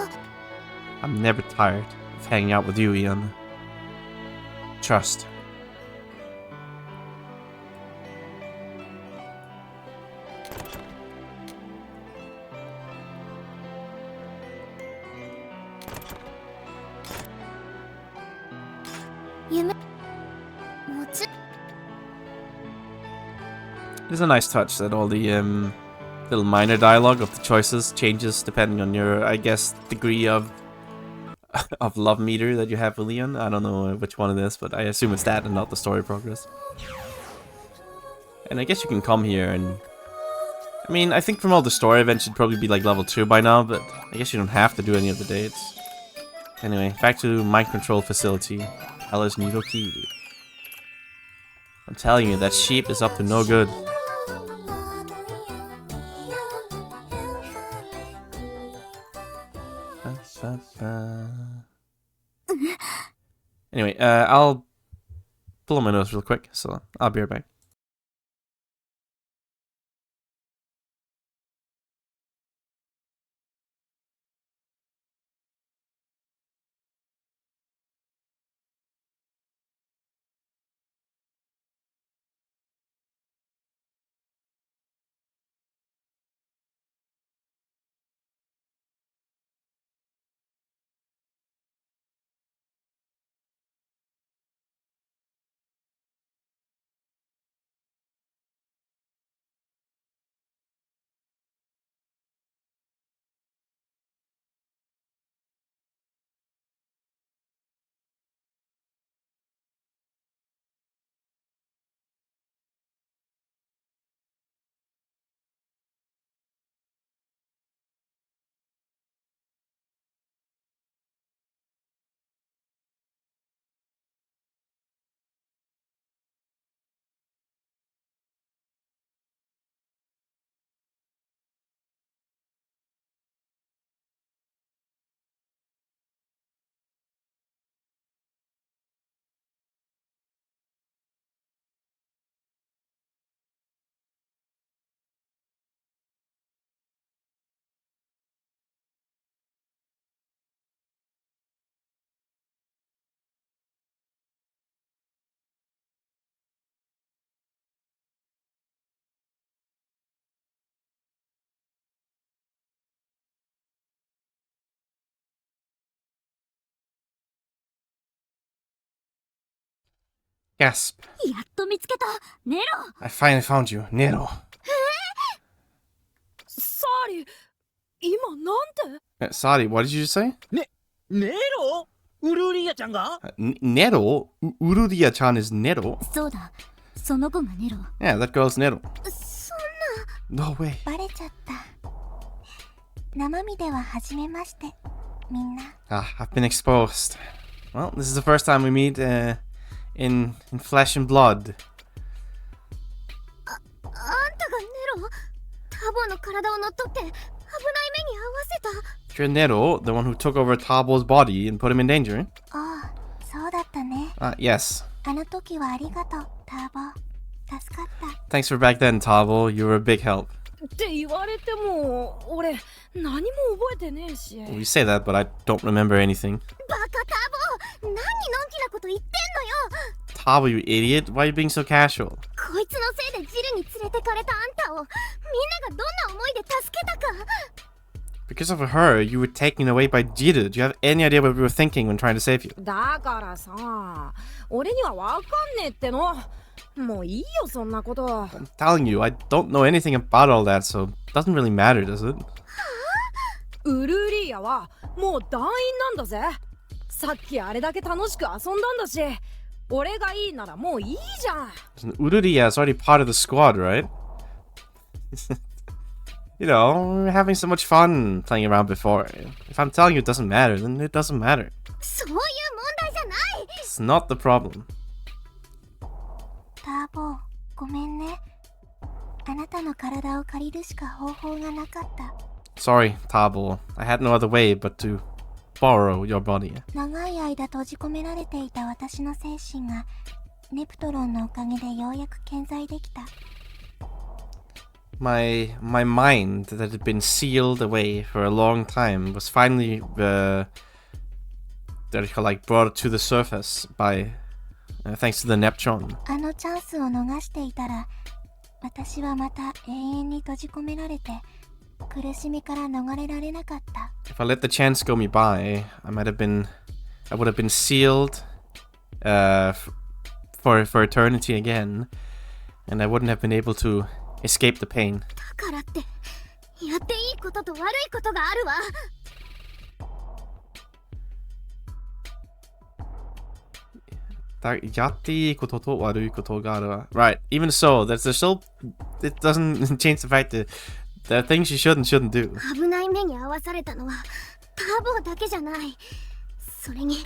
I'm never tired of hanging out with you, Eon. Trust. It is a nice touch that all the little minor dialogue of the choices changes depending on your, I guess, degree of love meter that you have with Leon. I don't know which one it is, but I assume it's that and not the story progress. And I guess you can come here and... I mean, I think from all the story events you'd probably be like level 2 by now, but I guess you don't have to do any of the dates. Anyway, back to mind control facility. Alice Nidoki. I'm telling you, that sheep is up to no good. Anyway, I'll pull on my nose real quick, so I'll be right back. Gasp. やっと見つけたネロ。 I finally found you, Nero. サーリ、今なんて Sadi, what did you say? ネロウルリアちゃんが Nero? Ururia-chan is Nero? そうだ、その子がネロ。 Yeah, that girl's Nero. そん No way. な。バレちゃった。生身では初めまして、みんな。 Ah, I've been exposed. Well, this is the first time we meet in flesh and blood. あんたがネロ？タボの体を乗っ取って危ない目に遭わせた。 You're Nero, the one who took over Tabo's body and put him in danger? ああ、そうだったね。 Yes. あの時はありがとう、タボ。助かった。 Thanks for back then, Tabo. You were a big help. って言われても、俺、何も覚えてねえし。 Well, you say that, but I don't remember anything. バカタボ、何のんきなこと言ってんのよ。 Tabo, you idiot. Why are you being so casual? こいつのせいでジルに連れてかれたあんたをみんながどんな思いで助けたか。 Because of her, you were taken away by Jiru. Do you have any idea what we were thinking when trying to save you? だからさ、俺にはわかんねえっての。もういいよ、そんなこと。 I'm telling you, I don't know anything about all that, so it doesn't really matter, does it? ウルリアはもう団員なんだぜ。さっきあれだけ楽しく遊んだんだし、俺がいいならもういいじゃん。 Ururiya is already part of the squad, right? You know, we're having so much fun playing around before. If I'm telling you it doesn't matter, then it doesn't matter. そういう問題じゃない。 It's not the problem. ターボ、ごめんね。あなたの体を借りるしか方法がなかった。 Sorry, Tabo. I had no other way but to borrow your body. 長い間閉じ込められていた私の精神がネプトロンのおかげでようやく健在できた。 My mind that had been sealed away for a long time was finally brought to the surface by thanks to the Neptune. あのチャンスを逃していたら、私はまた永遠に閉じ込められて苦しみから逃れられなかった。 If I let the chance go me by, I would have been sealed for eternity again, and I wouldn't have been able to escape the pain. だからってやっていいことと悪いことがあるわ。 Right, even so, there's still, it doesn't change the fact that there are things you should and shouldn't do. 危ない目に遭わされたのはターボだけじゃない。それに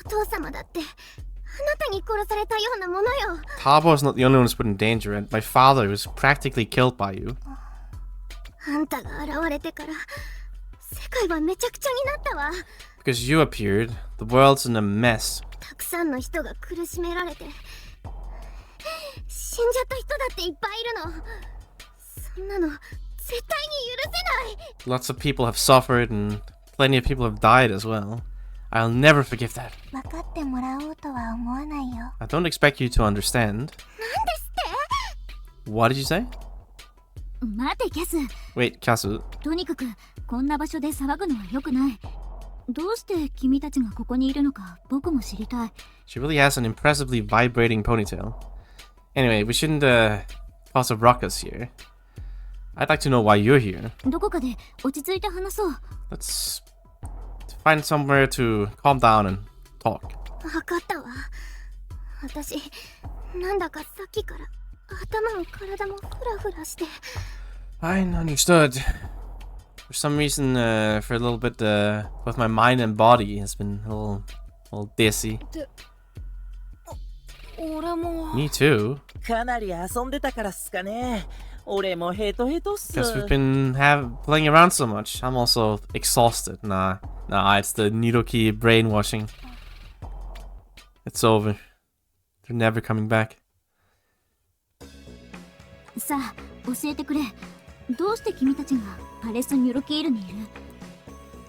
お父様だってあなたに殺されたようなものよ。 Tabo is not the only one who's put in danger, and my father was practically killed by you. あんたが現れてから世界はめちゃくちゃになったわ。 Because you appeared, the world's in a mess. たくさんの人が苦しめられて死んじゃった人だっていっぱいいるの。そんなの絶対に許せない。 Lots of people have suffered, and plenty of people have died as well. I'll never forgive that. 分かってもらおうとは思わないよ。 I don't expect you to understand. なんですって？ What did you say? 待てキャス。 Wait, Kasu. とにかくこんな場所で騒ぐのは良くない。どうして君たちがここにいるのか僕も知りたい。 She really has an impressively vibrating ponytail. Anyway, we shouldn't cause a ruckus here. I'd like to know why you're here. どこかで落ち着いて話そう。 Let's find somewhere to calm down and talk. 分かったわ。私なんだかさっきから頭も体もフラフラして。 Fine, understood. For some reason, for a little bit, both my mind and body has been a little dizzy. 俺も。 Me too. かなり遊んでたからっすかね。俺もヘトヘトっす。 Because we've been playing around so much. I'm also exhausted. Nah, it's the Nidoki brainwashing. It's over. They're never coming back. さあ教えてくれ。どうして君たちがパレス・ニュルキールにいる？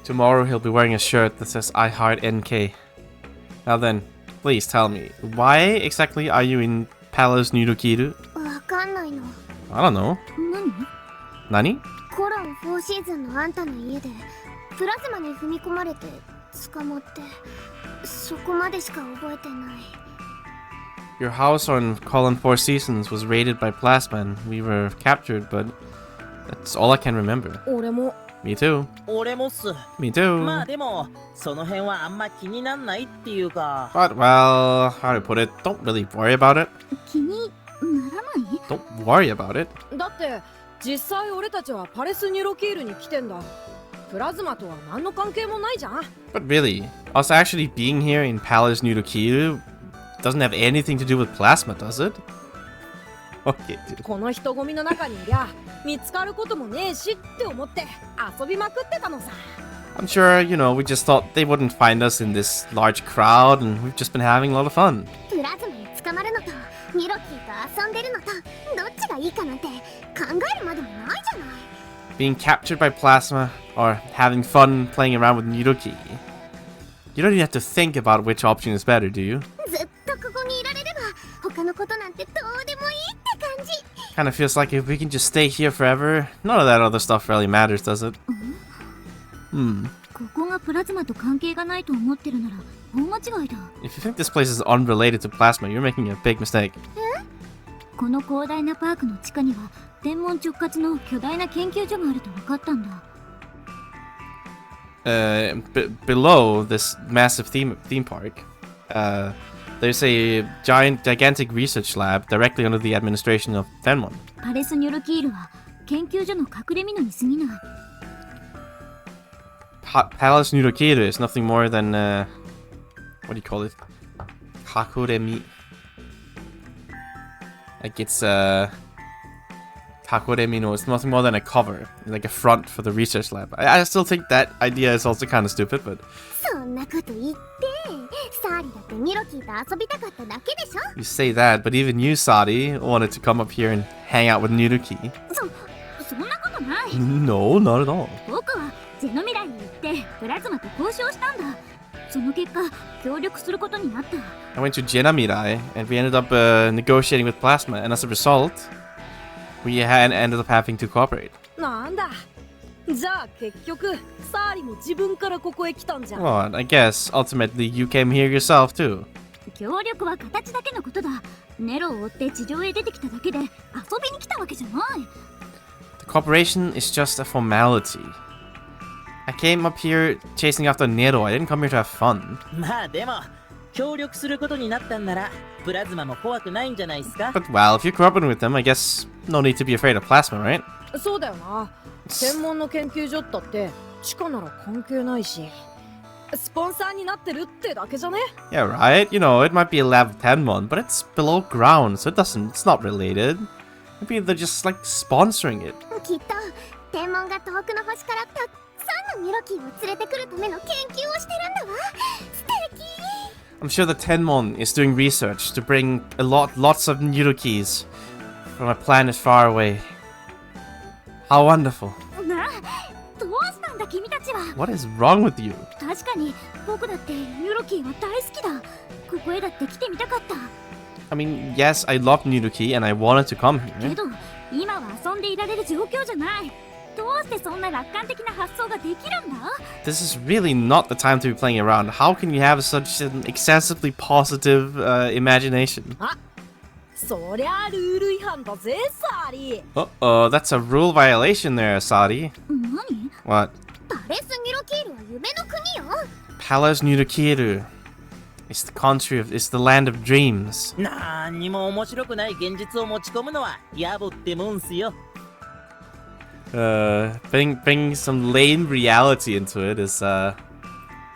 Tomorrow he'll be wearing a shirt that says I heart NK. Now then, please tell me, why exactly are you in Palace Nidokiru? わかんないの。 I don't know. 何？ Nani? コロン4シーズンのあんたの家でプラズマに踏み込まれて捕まって、そこまでしか覚えてない。Your house on Colin Four Seasons was raided by plasma and we were captured, but that's all I can remember. 俺も Me too. 俺もっす。 Me too. まあでも、その辺はあんま気になんないっていうか。 But, well, how to put it, don't really worry about it. 気にならない？ Don't worry about it. だって実際俺たちはパレスニュロキールに来てんだ。プラズマとは何の関係もないじゃん。 But really, us actually being here in Palace Nudokiru doesn't have anything to do with plasma, does it? Okay, dude. この人混みの中にいりゃ見つかることもねえしって思って遊びまくってたのさ。 I'm sure, you know, we just thought they wouldn't find us in this large crowd and we've just been having a lot of fun. プラズマに捕まるのとニロキーと遊んでるのとどっちがいいかなんて考えるまでもないじゃない。 Being captured by plasma or having fun playing around with Nidoki. You don't even have to think about which option is better, do you? ずっとここにいられれば他のことなんてどうでもいいって感じ。 Kind of feels like if we can just stay here forever, none of that other stuff really matters, does it? ここがプラズマと関係がないと思ってるなら大間違いだ。 If you think this place is unrelated to plasma, you're making a big mistake. この広大なパークの地下には天文直轄の巨大な研究所があると分かったんだ。Below this massive theme park, there's a gigantic research lab directly under the administration of Tenmon. パレスニョルキールは研究所の隠れ蓑に過ぎない。Palace Nudokiru is nothing more than, what do you call it? Kakuremi. Like it's, Kakuremi, no, it's nothing more than a cover, like a front for the research lab. I still think that idea is also kind of stupid, but... そんなこと言ってサーリだってニロキーと遊びたかっただけでしょ。 You say that, but even you, Sadi, wanted to come up here and hang out with Nidoki. そんなことない。 No, not at all. 僕はゼノミライに行ってプラズマと交渉したんだ。その結果協力することになった。 I went to Jenamirai, and we ended up negotiating with Plasma, and as a result, we ended up having to cooperate. なんだ。じゃあ結局サーリも自分からここへ来たんじゃん。 Well, I guess ultimately you came here yourself too. 協力は形だけのことだ。ネロを追って地上へ出てきただけで遊びに来たわけじゃない。 The cooperation is just a formality. I came up here chasing after Nero. I didn't come here to have fun. まあでも、協力することになったんなら、プラズマも怖くないんじゃないですか。 But well, if you're cooperating with them, I guess no need to be afraid of Plasma, right? そうだよな。天文の研究所だって地下なら関係ないし、スポンサーになってるってだけじゃね？ Yeah, right. You know, it might be a lab of Tenmon, but it's below ground, so it's not related. Maybe they're just like sponsoring it. きっと天文が遠くの星からたくさんのニロキーを連れてくるための研究をしてるんだわ。素敵。 I'm sure the Tenmon is doing research to bring lots of Nirokis from a planet far away. How wonderful. なあ、どうしたんだ君たちは。 What is wrong with you? 確かに僕だってニロキーは大好きだ。ここへだって来てみたかった。 I mean, yes, I love Nidoki and I wanted to come け here. ど今は遊んでいられる状況じゃない。どうしてそんな楽観的な発想ができるんだ？ This is really not the time to be playing around. How can you have such an excessively positive imagination? そりゃルール違反だぜ、サーリー。 Uh-oh, that's a rule violation there, Asadi. 何？ What? パレスニロキールは夢の国よ。 Palace Nidokiru. It's the land of dreams. なんにも面白くない現実を持ち込むのは野暮ってもんすよ。Bring some lame reality into it is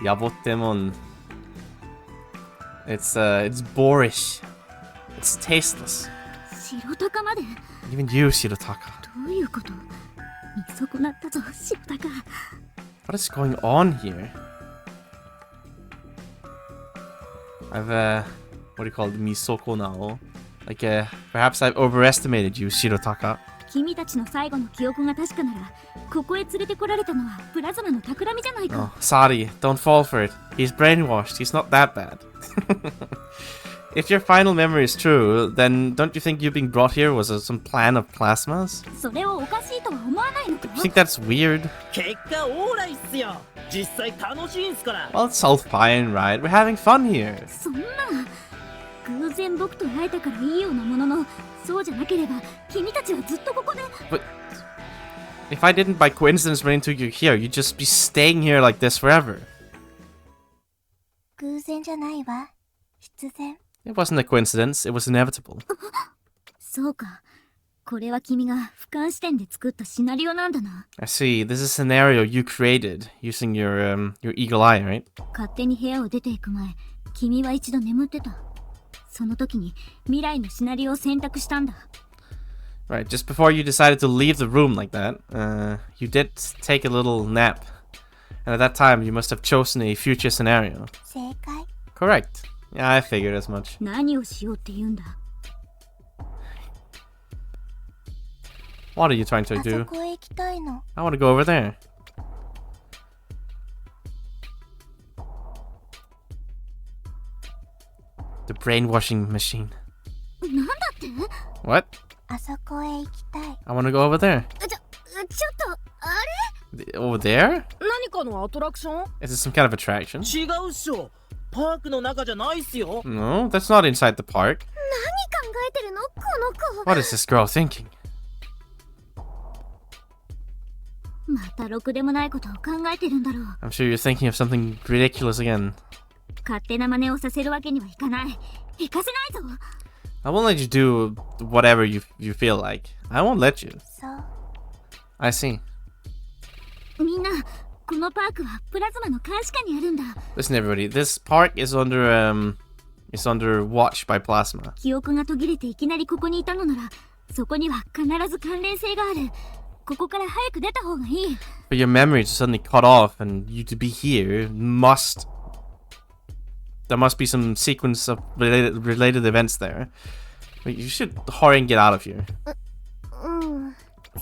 Yabottemon. It's boorish. It's tasteless. 白鷹まで。 Even you, Shirotaka. どういうこと？見損なったぞ、白鷹。 What is going on here? I've what do you call it? Misoko now. Like perhaps I've overestimated you, Shirotaka. 君たちの最後の記憶が確かなら、ここへ連れてこられたのはプラズマの企みじゃないか。 Oh, Sadi, don't fall for it. He's brainwashed. He's not that bad. If your final memory is true, then don't you think you being brought here was some plan of Plasma's? それをおかしいとは思わないのか？ You think that's weird? 結果オーライっすよ。実際楽しいんすから。 Well, it's all fine, right? We're having fun here. そんな偶然僕と会えたからいいようなものの、そうじゃなければ君たちはずっとここで。 But if I didn't by coincidence run into you here, you'd just be staying here like this forever. 偶然じゃないわ。必然。 It wasn't a coincidence, it was inevitable. そうか。これは君が俯瞰視点で作ったシナリオなんだな。 I see, this is a scenario you created using your eagle eye, right? 勝手に部屋を出ていく前、君は一度眠ってた。その時に未来のシナリオを選択したんだ。 Right, just before you decided to leave the room like that, you did take a little nap. And at that time, you must have chosen a future scenario. 正解。 Correct. Yeah, I figured as much. 何をしようって言うんだ。 What are you trying to あそ do? こへ行きたいの。 I want to go over there. The brainwashing machine. なんだって？ What? あそこへ行きたい。 I want to go over there. ちょっと、あれ？ Over there? 何かのアトラクション？ Is this some kind of attraction? 違うっしょ。パークの中じゃないっすよ。 No, that's not inside the park. 何考えてるのこの子。 What is this girl thinking? またろくでもないことを考えてるんだろう。 I'm sure you're thinking of something ridiculous again. 勝手な真似をさせるわけにはいかない。行かせないぞ。 I won't let you do whatever you feel like. I won't let you. そう。 I see. みんな、このパークはプラズマの監視下にあるんだ。 Listen, everybody. This park is under watch by plasma. 記憶が途切れていきなりここにいたのなら、そこには必ず関連性がある。ここから早く出た方がいい。 But your memory to suddenly cut off and you to be here there must be some sequence of related events there. But you should hurry and get out of here. うん。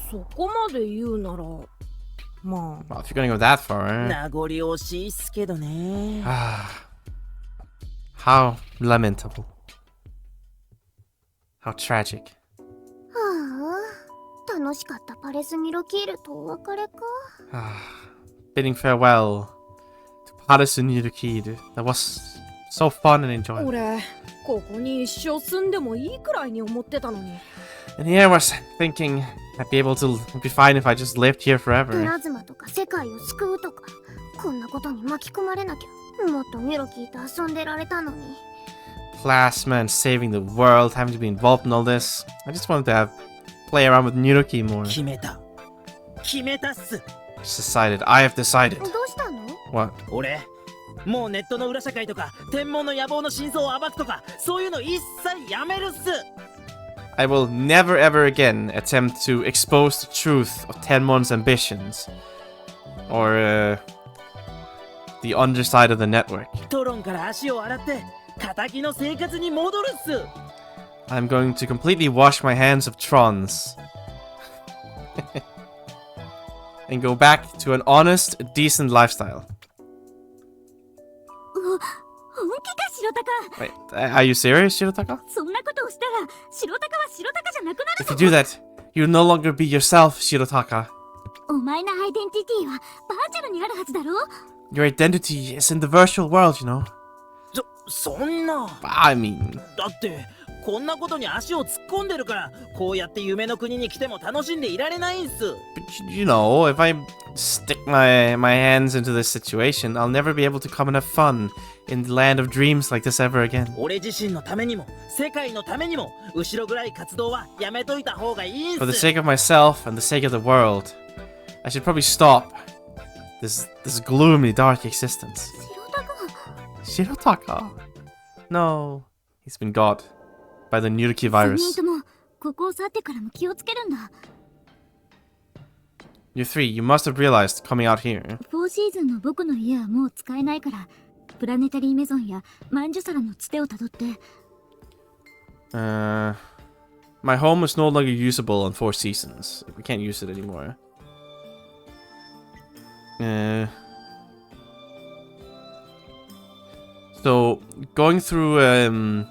そこまで言うなら、まあ。 Well, if you're gonna go that far, 名残惜しいっすけどね。 how lamentable. How tragic. はあ、楽しかったパレスニロキールとお別れか。Bidding farewell to Paris and Yurukid. That was so fun and enjoyable. 俺、ここに一生住んでもいいくらいに思ってたのに。 And here I was thinking I'd be fine if I just lived here プ forever. ラズマとか世界を救うとか、こんなことに巻き込まれなきゃ、もっとニロキーと遊んでられたのに。Plasma and saving the world, having to be involved in all this. I just wanted to play around with Niroki more. 決めたっす。 I have decided. どうしたの？ What? 俺、もうネットの裏社会とか天文の野望の真相を暴くとかそういうの一切やめるっす。 I will never ever again attempt to expose the truth of Tenmon's ambitions. Or, the underside of the network. トロンから足を洗って仇の生活に戻るっす。 I'm going to completely wash my hands of Trons. And go back to an honest, decent lifestyle. 本気か白鷹。 Wait, are you serious, Shirotaka? そんなことをしたら白鷹は白鷹じゃなくなる If you do that, you'll no longer be yourself, Shirotaka. お前のアイデンティティはバーチャルにあるはずだろ。 Your identity is in the virtual world, you know. そんな。 I mean, だってこんなことに足を突っ込んでるからこうやって夢の国に来ても楽しんでいられないんす。 but you know, if I stick my hands into this situation, I'll never be able to come and have fun in the land of dreams like this ever again. 俺自身のためにも世界のためにも後ろ暗い活動はやめといた方がいいん For the す。 sake of myself and the sake of the world, I should probably stop this gloomy, dark existence. 白鷹。 Shirotaka? No, he's been got by the Nuruki 3 virus. 人ともここを去ってからも気をつけるんだ。 You three, you must have realized coming out here. 4シーズンの僕の家はもう使えないから、プラネタリーメゾンやマンジュサラのつてをたどって。My home is no longer usable on 4 seasons. We can't use it anymore. So going through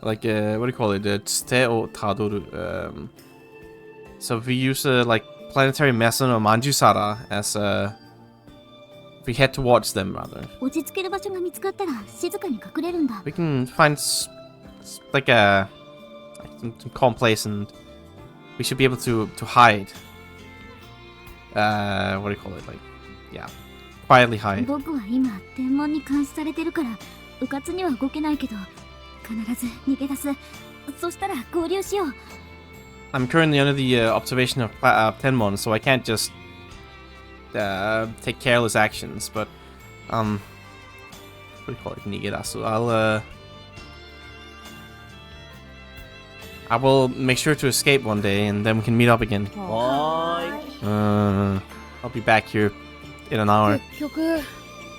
what do you call it? Tsute o tadoru. So if we use like planetary meson or manjusara as if we head towards them rather, 落ち着ける場所が見つかったら静かに隠れるんだ。 we can find It's like some calm place, and we should be able to hide. What do you call it? Like, yeah, quietly hide. 僕は今天文に監視されてるから迂闊には動けないけど必ず逃げ出す。そしたら合流しよう。I'm currently under the observation of Tenmon, so I can't just take careless actions. But what do you call it? Nigerasu. I will make sure to escape one day, and then we can meet up again. はーい。 I'll be back here in an hour. 結局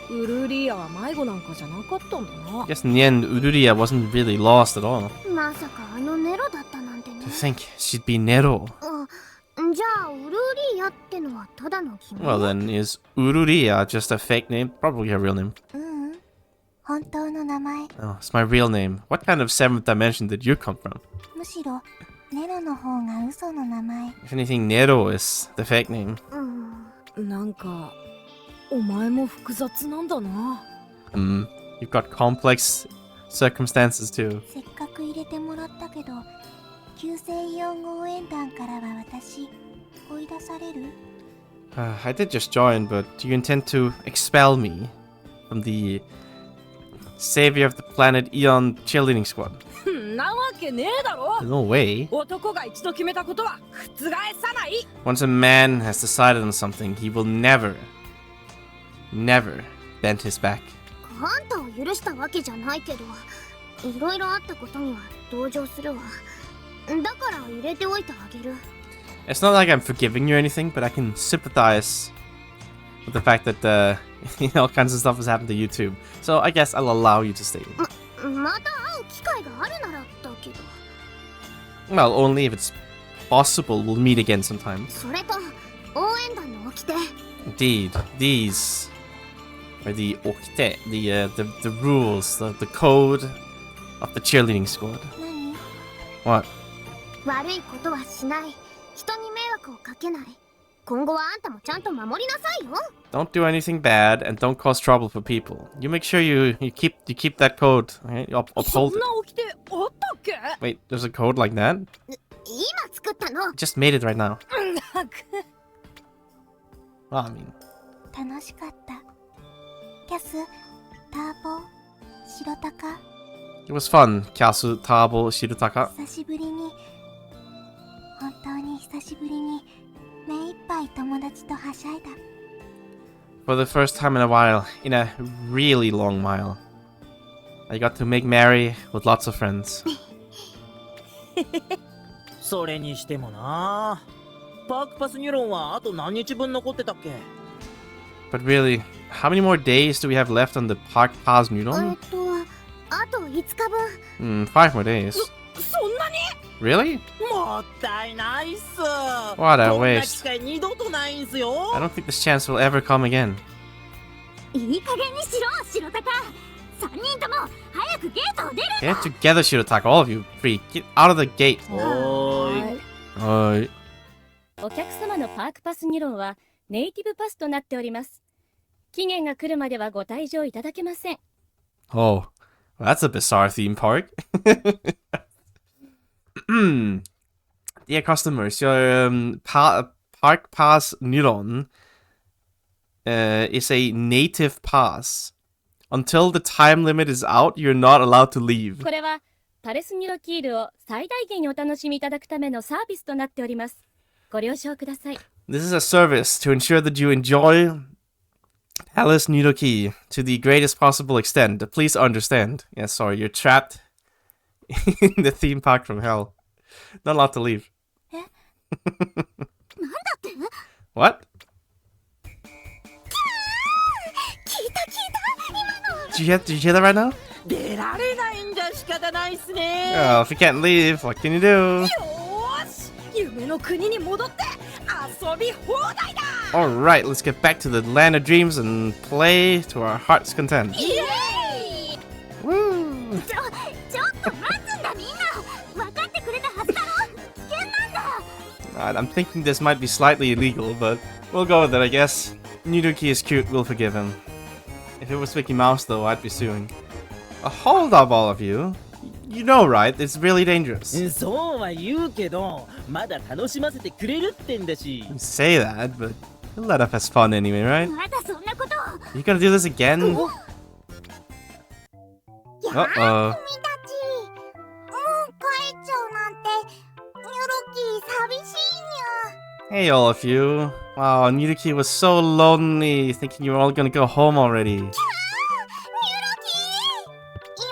ウルリアは迷子なんかじゃなかったんだな。 I guess in the end, Ururia wasn't really lost at all. まさかあのネロだったなんてね。 To think she'd be Nero. じゃあウルリアってのはただの決め。 Well then, is Ururia just a fake name? Probably her real name. 本当の名前。 Oh, it's my real name. What kind of seventh dimension did you come from? むしろネロの方が嘘の名前。 If anything, Nero is the fake name. なんかお前も複雑なんだな。You've got complex circumstances too. せっかく入れてもらったけど、急性イオン応援団からは私追い出される？ I did just join, but do you intend to expel me from the savior of the planet Eon cheerleading squad? なわけねえだろ。 No way. 男が一度決めたことは覆さない。 Once a man has decided on something, he will never bend his back. あんたを許したわけじゃないけど、いろいろあったことには同情するわ。だから入れておいてあげる。 It's not like I'm forgiving you or anything, but I can sympathize with the fact that all kinds of stuff has happened to you too. So I guess I'll allow you to stay. また会う機会があるならだけど。 Well, only if it's possible we'll meet again sometime. それと応援団の掟。 Indeed, these are the okite, the rules, the code of the cheerleading squad. 何？ What? 悪いことはしない。人に迷惑をかけない。今後はあんたもちゃんと守りなさいよ。 Don't do anything bad and don't cause trouble for people. You make sure you keep that code. Okay? You そ uphold んな it. 起きてあったっけ？ Wait, there's a code like that? 今作ったの。 Just made it right now. Well, I mean, 楽しかった。キャス、ターボ、白鷹。 it was fun. Kyasu, Tabo, Shirutaka. 久しぶりに、本当に久しぶりに目いっぱい友達とはしゃいだ。 For the first time in a while, in a really long while, I got to make merry with lots of friends. それにしてもな、パークパスニュロンはあと何日分残ってたっけ？ But really, how many more days do we have left on the Park Pass あ Nudon? と5日分。 5 more days. そんなに？ Really? もったいないっす。 What a こんな waste. 機会二度とないんすよ。 I don't think this chance will ever come again. いい加減にしろ、白鷹。3人とも早くゲートを出る。 Get together, Shirotaka, all of you. Three, get out of the gate. おーい。 Alright. お客様のパークパスニュロンはネイティブパスとなっております。期限が来るまではご退場いただけません。 Oh, well, that's a bizarre theme park. Dear customers, your Park Pass Neuron is a native pass. Until the time limit is out, you're not allowed to leave. これはパレスニュロキールを最大限にお楽しみいただくためのサービスとなっております。ご了承ください。 This is a service to ensure that you enjoy Palace Nidoki to the greatest possible extent. Please understand. Yes, sorry, you're trapped in the theme park from hell. Not allowed to leave. What? Did you hear that right now? 出られないんじゃ仕方ないっすね。 Oh, if you can't leave, what can you do? よーし、夢の国に戻って遊び放題だ。 Alright, let's get back to the land of dreams and play to our heart's content. イエーイ。ちょっと待つんだみんな。分かってくれたはずだろ。危険なんだ。I'm thinking this might be slightly illegal, but we'll go with it, I guess. Nidoki is cute, we'll forgive him. If it was Mickey Mouse, though, I'd be suing. Hold up, all of you. You know, right? It's really dangerous. そうは言うけど、まだ楽しませてくれるってんだし。 You say that, but he'll let us have fun anyway, right? まだそんなこと。 You gonna do this again? やあ、 Uh-oh. 君たち。もう帰っちゃうなんて、ニョロキ寂しいにゃ。 Hey, all of you. Wow, Niruki was so lonely, thinking you were all gonna go home already. ニョロキ今、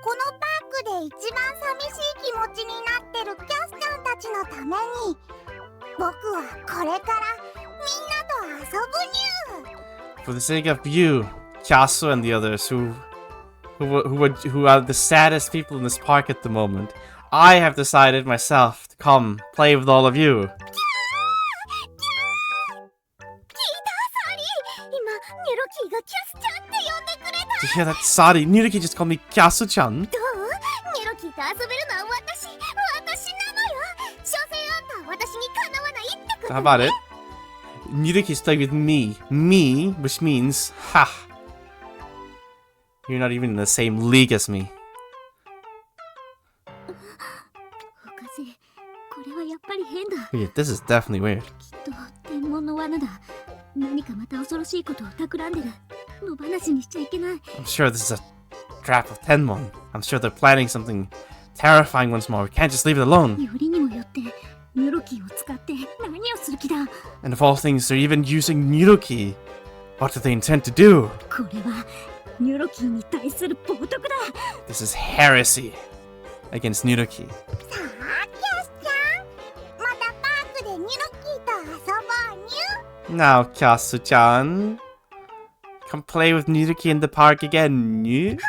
このパークで一番寂しい気持ちになってるキャスちゃんたちのために、僕はこれからみんなと遊ぶにゅ。 For the sake of you, Kyasu and the others who are the saddest people in this park at the moment, I have decided myself to come play with all of you. 今、ニョロキがキャスちゃんって呼んでくれた。 Did you hear that? Sari, Niruki just called me Kyasu-chan. どう？ニョロキと遊べるのは私なのよ。所詮あんたは私にかなわないってこと。 How about it? Niruki's playing with me. Me, which means, ha. You're not even in the same league as me. おかしい。これはやっぱり変だ。 Yeah, this is definitely weird. きっと天文の罠だ。何かまた恐ろしいことを企んでる。野放しにしちゃいけない。 I'm sure this is a trap of Tenmon. I'm sure they're planning something terrifying once more. We can't just leave it alone. よりにもよってニョロキーを使って何をする気だ。 And of all things, they're even using Niruki. What do they intend to do? これはニョロキーに対する冒涜だ。 This is heresy against Niruki. さあ、キャスちゃん。またパークでニョロキと遊ぼうにゅ。 Now, Kyasu-chan, come play with Niruki in the park again, you? みんなも、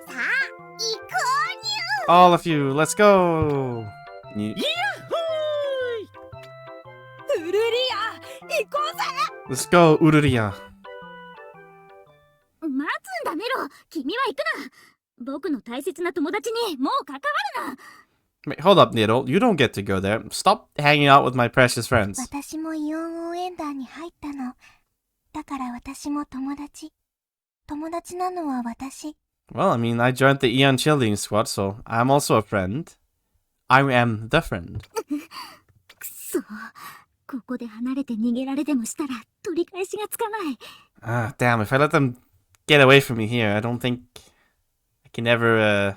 さあ、行こうにゅ。 All of you, let's go! Ni- ウルリア行こうぜ。 Let's go, Ururiya. 待つんだメロ。君は行くな。僕の大切な友達にもう関わるな。 Wait, hold up, Needle. You don't get to go there. Stop hanging out with my precious friends. 私もイオン応援団に入ったの。だから私も友達。友達なのは私。 Well, I mean, I joined the Eon Cheerleading Squad, so I'm also a friend. I am the friend. くそ。ここで離れて逃げられでもしたら取り返しがつかない。 Ah, damn, if I let them get away from me here, I don't think I can ever, I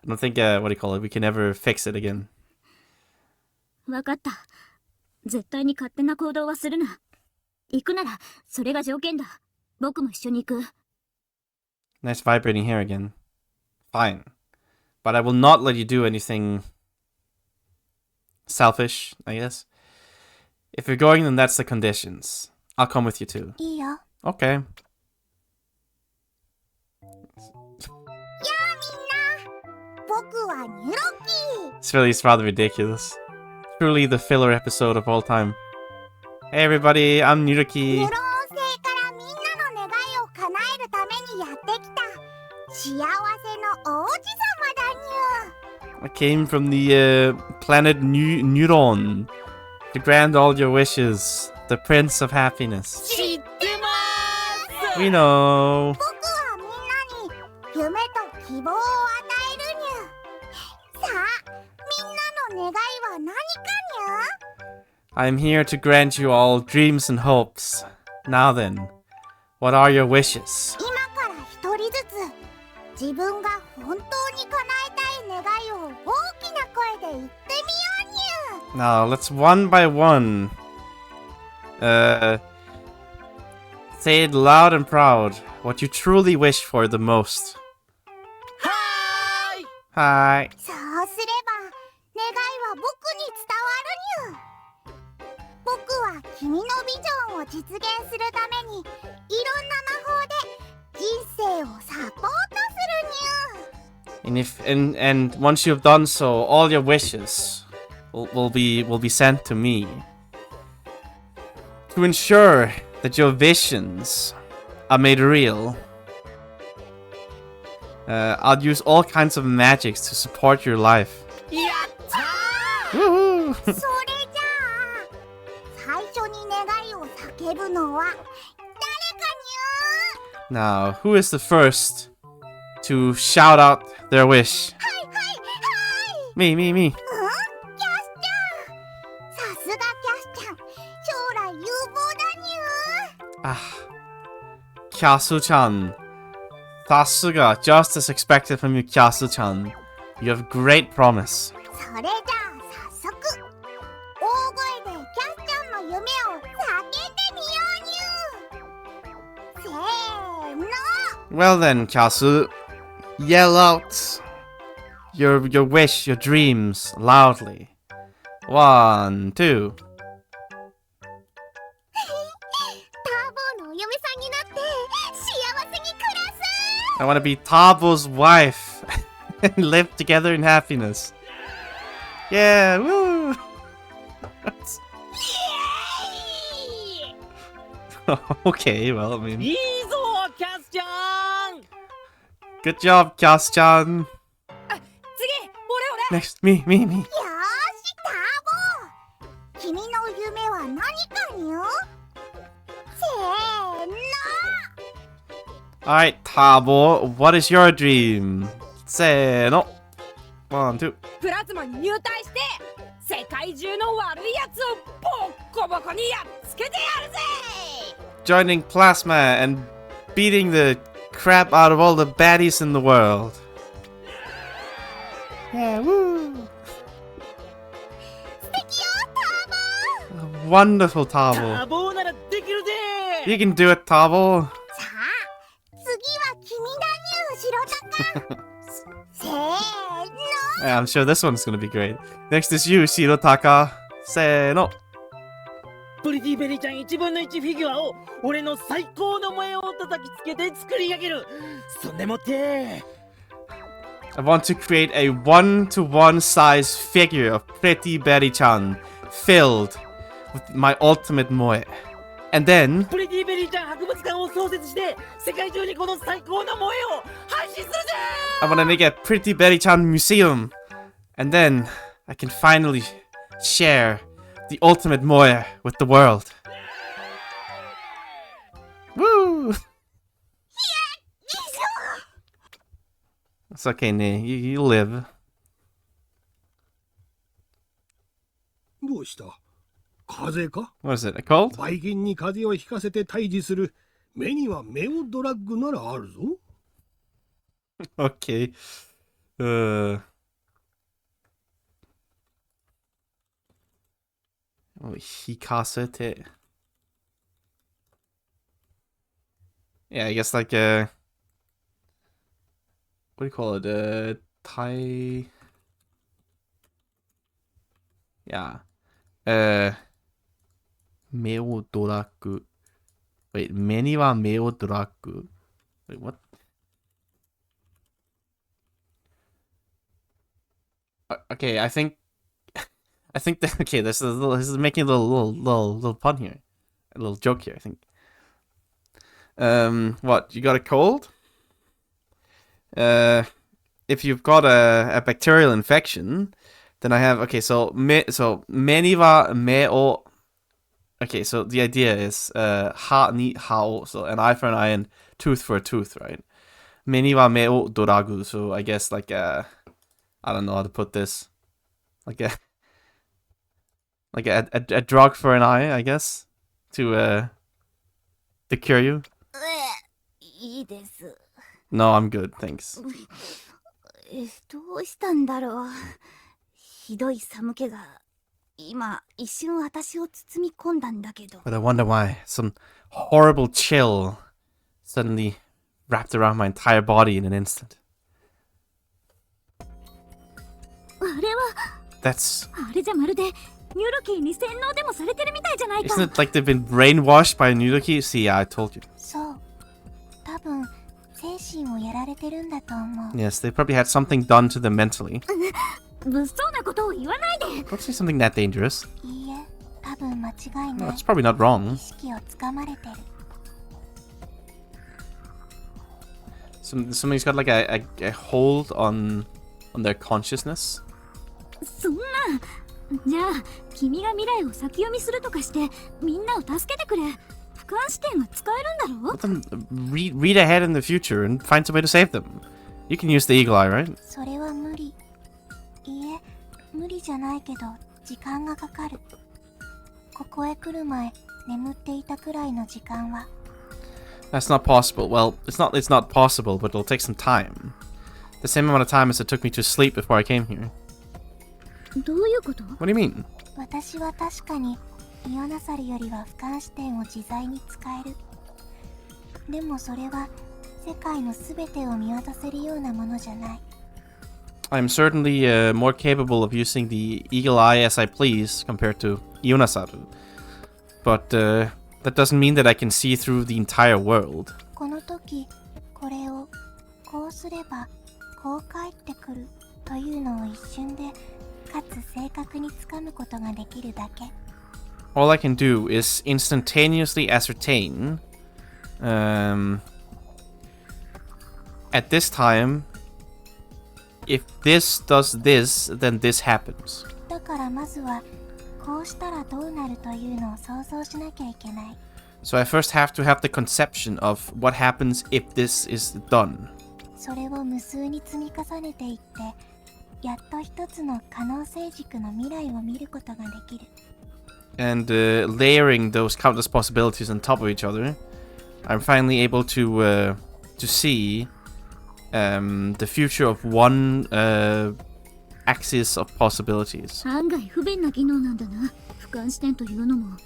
don't think, what do you call it? We can ever fix it again. わかった。絶対に勝手な行動はするな。行くならそれが条件だ。僕も一緒に行く。 Nice vibrating here again. Fine. But I will not let you do anything selfish, I guess. If you're going, then that's the conditions. I'll come with you too. いいよ。 Okay. やあみんな。僕はニュロキ。 It's really it's rather ridiculous. Truly the filler episode of all time. Hey everybody, I'm ニュ Niruki. ロ音星からみんなの願いを叶えるためにやってきた幸せの王子様だにゅ。 I came from the planet Neuron to grant all your wishes. The Prince of Happiness. 知ってまーす。 We know. 僕はみんなに夢と希望を与えるにゅ。さあ、みんなの願いは何かにゅ。 I'm here to grant you all dreams and hopes. Now then, what are your wishes? 今から一人ずつ自分が本当に叶えたい願いを大きな声で言ってみようにゅ。 Now, let's one by one. Say it loud and proud. What you truly wish for the most. はーい。 Hi. そうすれば願いは僕に伝わるにゅ。僕は君のビジョンを実現するためにいろんな魔法で人生をサポートするにゅ。 And once you have done so, all your wishes will be sent to me. To ensure that your visions are made real, I'll use all kinds of magics to support your life. やったー。 Woohoo! それじゃあ最初に願いを叫ぶのは誰かにゅ。 Now, who is the first to shout out their wish. はいはいはい。 Me, me, me. キャスちゃん。さすがキャスちゃん。将来有望だにゅ Ah, Kyasu-chan. Sasuga, just as expected from you, Kyasu-chan. You have great promise. それじゃあ早速大声でキャスちゃんの夢を叫んでみようにゅ。せーの。 Well then, Kyasu, yell out your wish, your dreams, loudly. 1, 2. ターボーのお嫁さんになって幸せに暮らす。 I want to be Tabo's wife and live together in happiness. Yeah, woo! Okay, well, I mean, いいぞキャスちゃん。 good job, Kyasu-chan. 次俺 Next, me, me, me. よーしターボー、君の夢は何かにゅ。せーの。 Alright, Tabo, what is your dream? せーの。1, 2. プラズマに入隊して世界中の悪いやつをボッコボコにやっつけてやるぜ。 Joining Plasma and beating the crap out of all the baddies in the world. Yeah, woo! 素敵よターボー。 Wonderful, タ Tabo. ーボーならできるぜ。 You can do it, Tabo. さあ次は君だにゅ白鷹。せーの。 Yeah, I'm sure this one's gonna be great. Next is you, Shirotaka. せーの。プリティベリーちゃん1分の1フィギュアを俺の最高の萌えを叩きつけて作り上げる。そんでもって I want to create a 1-to-1 size figure of Pretty Betty-chan filled with my ultimate moe. And then プリティベリーちゃん博物館を創設して世界中にこの最高の萌えを配信するぜ。 I want to make a Pretty Betty-chan museum. And then I can finally share the ultimate moe with the world. Woo! It's okay, Ne. You live. どうした？風邪か？ What is it? A cold? バイキンに風邪をひかせて退治する目には目をドラッグならあるぞ。 Okay. Oh, hikasete. Yeah, I guess like what do you call it? Tai. Yeah. Meo doraku. Wait, many wa meo doraku. Wait, what? Okay, I think that okay. This is making a little pun here, a little joke here. I think. What, you got a cold? If you've got a bacterial infection, then I have okay. So many wa me o. Okay, so the idea is ha ni hao. So an eye for an eye and tooth for a tooth, right? Many wa me o doragu. So I guess like I don't know how to put this. Like a drug for an eye, I guess, to cure you. いいです。 No, I'm good, thanks. どうしたんだろう。ひどい寒気が今一瞬私を包み込んだんだけど。 But I wonder why some horrible chill suddenly wrapped around my entire body in an instant. あれは That's あれじゃまるでニューロキーに洗脳でもされてるみたいじゃないか。 isn't it like they've been brainwashed by Nudoki? See, yeah, I told you. そう。多分精神をやられてるんだと思う。 Yes, they probably had something done to them mentally. 物騒なことを言わないで。 Don't say something that dangerous. いいえ、多分間違いな Well, い。 it's probably not wrong. 意識をつかまれてる。 Somebody's got like a hold on their consciousness. そんな。じゃあ君が未来を先読みするとかしてみんなを助けてくれ。俯瞰視点が使えるんだろ。 Let them read ahead in the future and find some way to save them. You can use the eagle eye, right? それは無理。いえ、無理じゃないけど時間がかかる。ここへ来る前、眠っていたくらいの時間は。That's not possible. Well, it's not possible, but it'll take some time. The same amount of time as it took me to sleep before I came here. どういうこと？ What do you mean? 私は確かにイオナサルよりは俯瞰視点を自在に使える。でもそれは世界のすべてを見渡せるようなものじゃない。I'm certainly more capable of using the eagle eye as I please compared to Ionasaru. But that doesn't mean that I can see through the entire world. この時、これをこうすればこう返ってくるというのを一瞬でかつ正確につかむことができるだけ。All I can do is instantaneously ascertain at this time, if this does this, then this happens. だからまずはこうしたらどうなるというのを想像しなきゃいけない。So I first have to have the conception of what happens if this is done. それを無数に積み重ねていって、やっと一つの可能性軸の未来を見ることができる。And layering those countless possibilities on top of each other, I'm finally able to see the future of one axis of possibilities. 案外不便な技能なんだな。俯瞰視点というのも。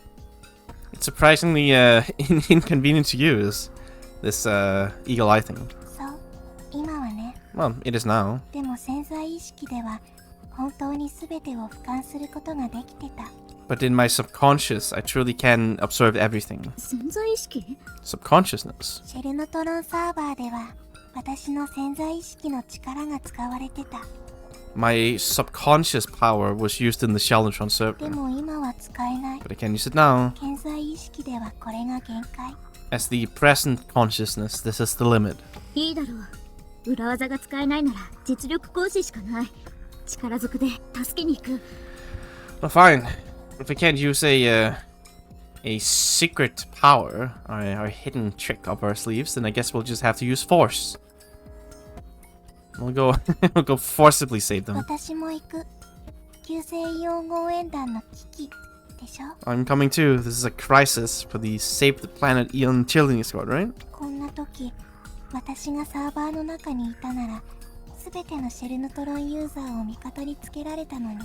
It's surprisingly inconvenient to use, this eagle eye thing. そう、今はね。Well, it is now. でも潜在意識では本当に全てを俯瞰することができてた。But in my subconscious, I truly can observe everything. 潜在意識？ Subconsciousness. シェルノトロンサーバーでは私の潜在意識の力が使われてた。My subconscious power was used in the Sheldon で server. も今は使えない。 But I can use it now. 潜在意識ではこれが限界。 As the present consciousness, this is the limit. いいだろう。裏技が使えないなら実力行使しかない。力ずくで助けに行く。 Well, fine. If I can't use a secret power, or a hidden trick up our sleeves, then I guess we'll just have to use force. We'll go forcibly save them. 私も行く。急性イオン応援団の危機でしょ。 I'm coming too. This is a crisis for the Save the Planet Eon Cheerleading Squad, right? こんな時、私がサーバーの中にいたなら、すべてのシェルノトロンユーザーを味方につけられたのに。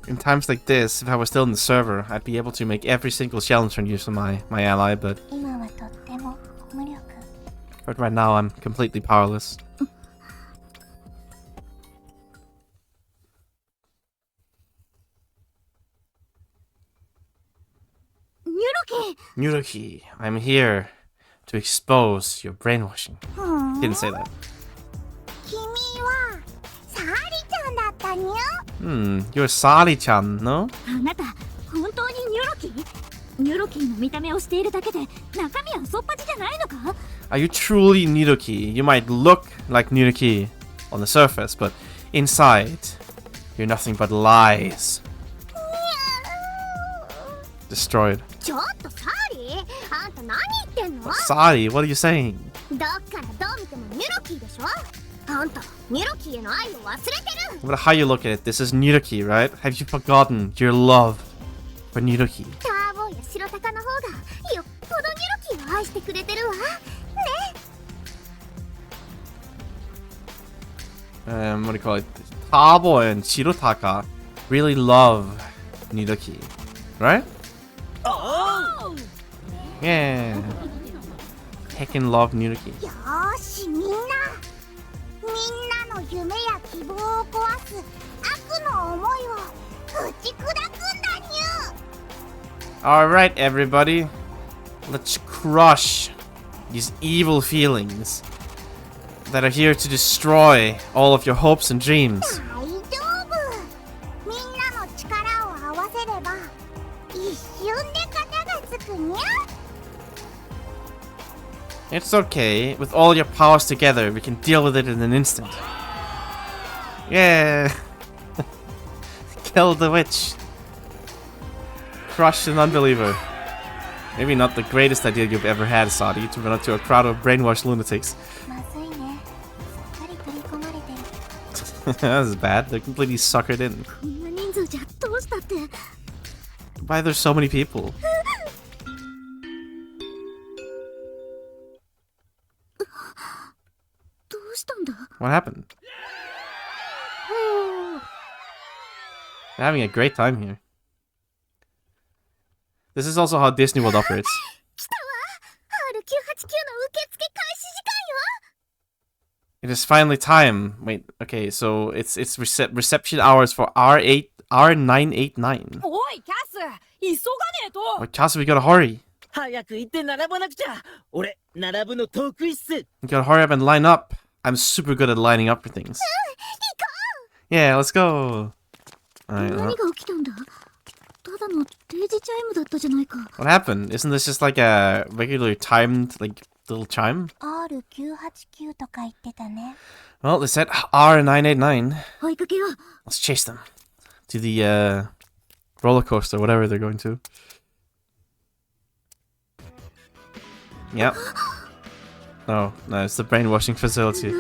In times like this, if I was still in the server, I'd be able to make every single Sheldon use on my ally, but 今はとっても無力。right now I'm completely powerless. Nuruki, I'm here to expose your brainwashing. Didn't say that. 君はサーリちゃんだったにゃ。You're Sari-chan, no? あなた、本当にニュロキー？ニュロキーの見た目をしているだけで中身は嘘っぱちじゃないのか？ Are you truly Nuruki? You might look like Nuruki on the surface, but inside, you're nothing but lies. Destroyed. ちょっとサーリー、あんた何言ってんの？ Sari, what are you saying? どっからどう見てもニュロキーでしょ。あんたニュロキーへの愛を忘れてる。 No matter how you look at it, this is Nuruki, right? Have you forgotten your love for Nuruki? ターボや白鷹の方がよっぽどニュロキーを愛してくれてるわ。ね。What do you call it? Tabo and Shirotaka really love Nuruki, right? Oh! Yeah. Heckin' love Nuruki. よーしみんなの夢や希望を壊す悪の思いを打ち砕くんだにゅ。 Alright, everybody. Let's crush these evil feelings that are here to destroy all of your hopes and dreams. 大丈夫。みんなの力を合わせれば一瞬で型がつくにゃ。 It's okay. With all your powers together, we can deal with it in an instant. Yeah. Kill the witch. Crush an unbeliever. Maybe not the greatest idea you've ever had, Sadi, to run up to a crowd of brainwashed lunatics. まずいね。That's bad. They're completely suckered in. こんな人数じゃどうしたって。 Why are there so many people? What happened? They're having a great time here. This is also how Disney World operates. It is finally time. Wait, okay, so it's reception hours for R989. Oi, Cass! 急がねえと! Wait, Cass, we gotta hurry. 早く行って並ばなくちゃ。俺、並ぶの得意っす。 We gotta hurry up and line up. I'm super good at lining up for things. Yeah, let's go. Alright, What happened? Isn't this just like a regular timed, like, little chime? R989 とか言ってたね。 Well, they said R989. Let's chase them. To the, roller coaster, whatever they're going to. Yep. Oh, no, it's the brainwashing facility.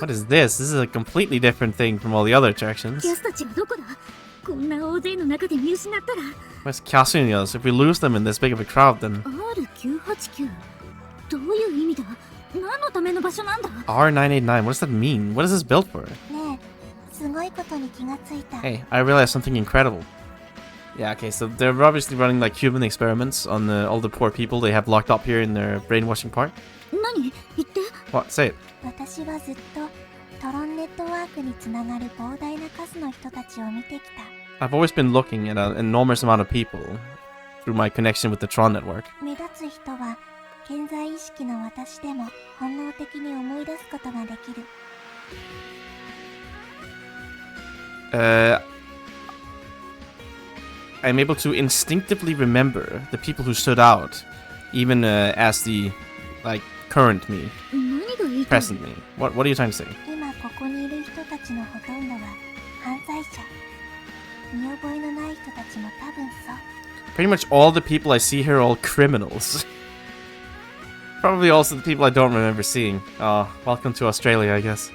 What is this? This is a completely different thing from all the other attractions. Where's Kasu and the others? If we lose them in this big of a crowd, then... R989, what does that mean? What is this built for? Hey, I realized something incredible. Yeah, okay, so they're obviously running like human experiments on all the poor people they have locked up here in their brainwashing park. What? Say it. I've always been looking at an enormous amount of people through my connection with the Tron network. I'm able to instinctively remember the people who stood out, even as the, like, current me, present me. What are you trying to say? Pretty much all the people I see here are all criminals. Probably also the people I don't remember seeing. Oh, welcome to Australia, I guess.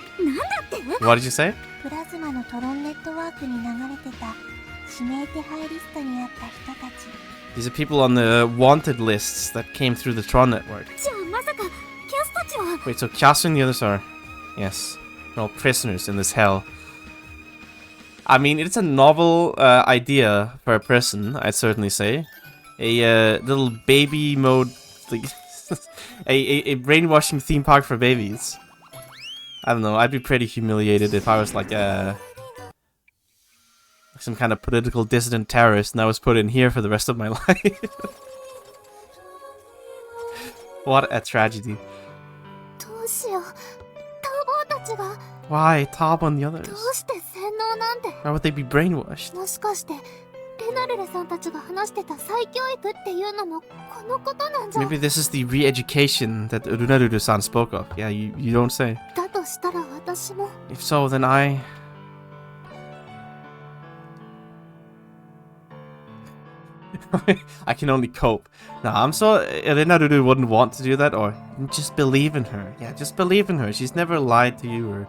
What did you say? These are people on the wanted lists that came through the Tron network. Wait, so Kasu and the others are... Yes, they're all prisoners in this hell. I mean, it's a novel idea for a person, I'd certainly say. A little baby mode... Like, a brainwashing theme park for babies. I don't know, I'd be pretty humiliated if I was like some kind of political dissident terrorist and I was put in here for the rest of my life. What a tragedy. Why? Tabo and the others? Why would they be brainwashed? Maybe this is the re-education that Urunaruru-san spoke of. Yeah, you don't say. If so, then I can only cope. Nah, I'm so... Urunaruru wouldn't want to do that, or just believe in her. Yeah, just believe in her. She's never lied to you or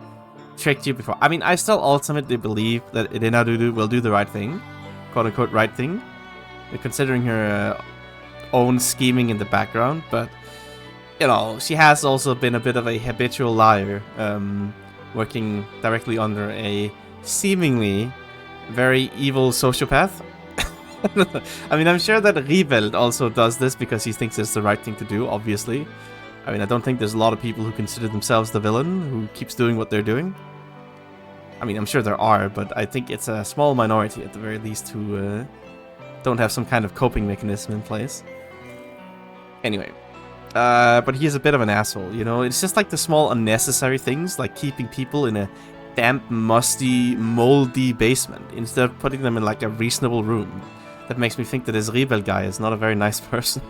tricked you before. I mean, I still ultimately believe that Urunaruru will do the right thing. Quote-unquote right thing. Considering her own scheming in the background, but... You know, she has also been a bit of a habitual liar, working directly under a seemingly very evil sociopath. I mean, I'm sure that Riveld also does this because he thinks it's the right thing to do, obviously. I mean, I don't think there's a lot of people who consider themselves the villain, who keeps doing what they're doing. I mean, I'm sure there are, but I think it's a small minority at the very least who don't have some kind of coping mechanism in place. Anyway. But he is a bit of an asshole, you know? It's just like the small unnecessary things, like keeping people in a damp, musty, moldy basement, instead of putting them in like a reasonable room. That makes me think that this Rebel guy is not a very nice person.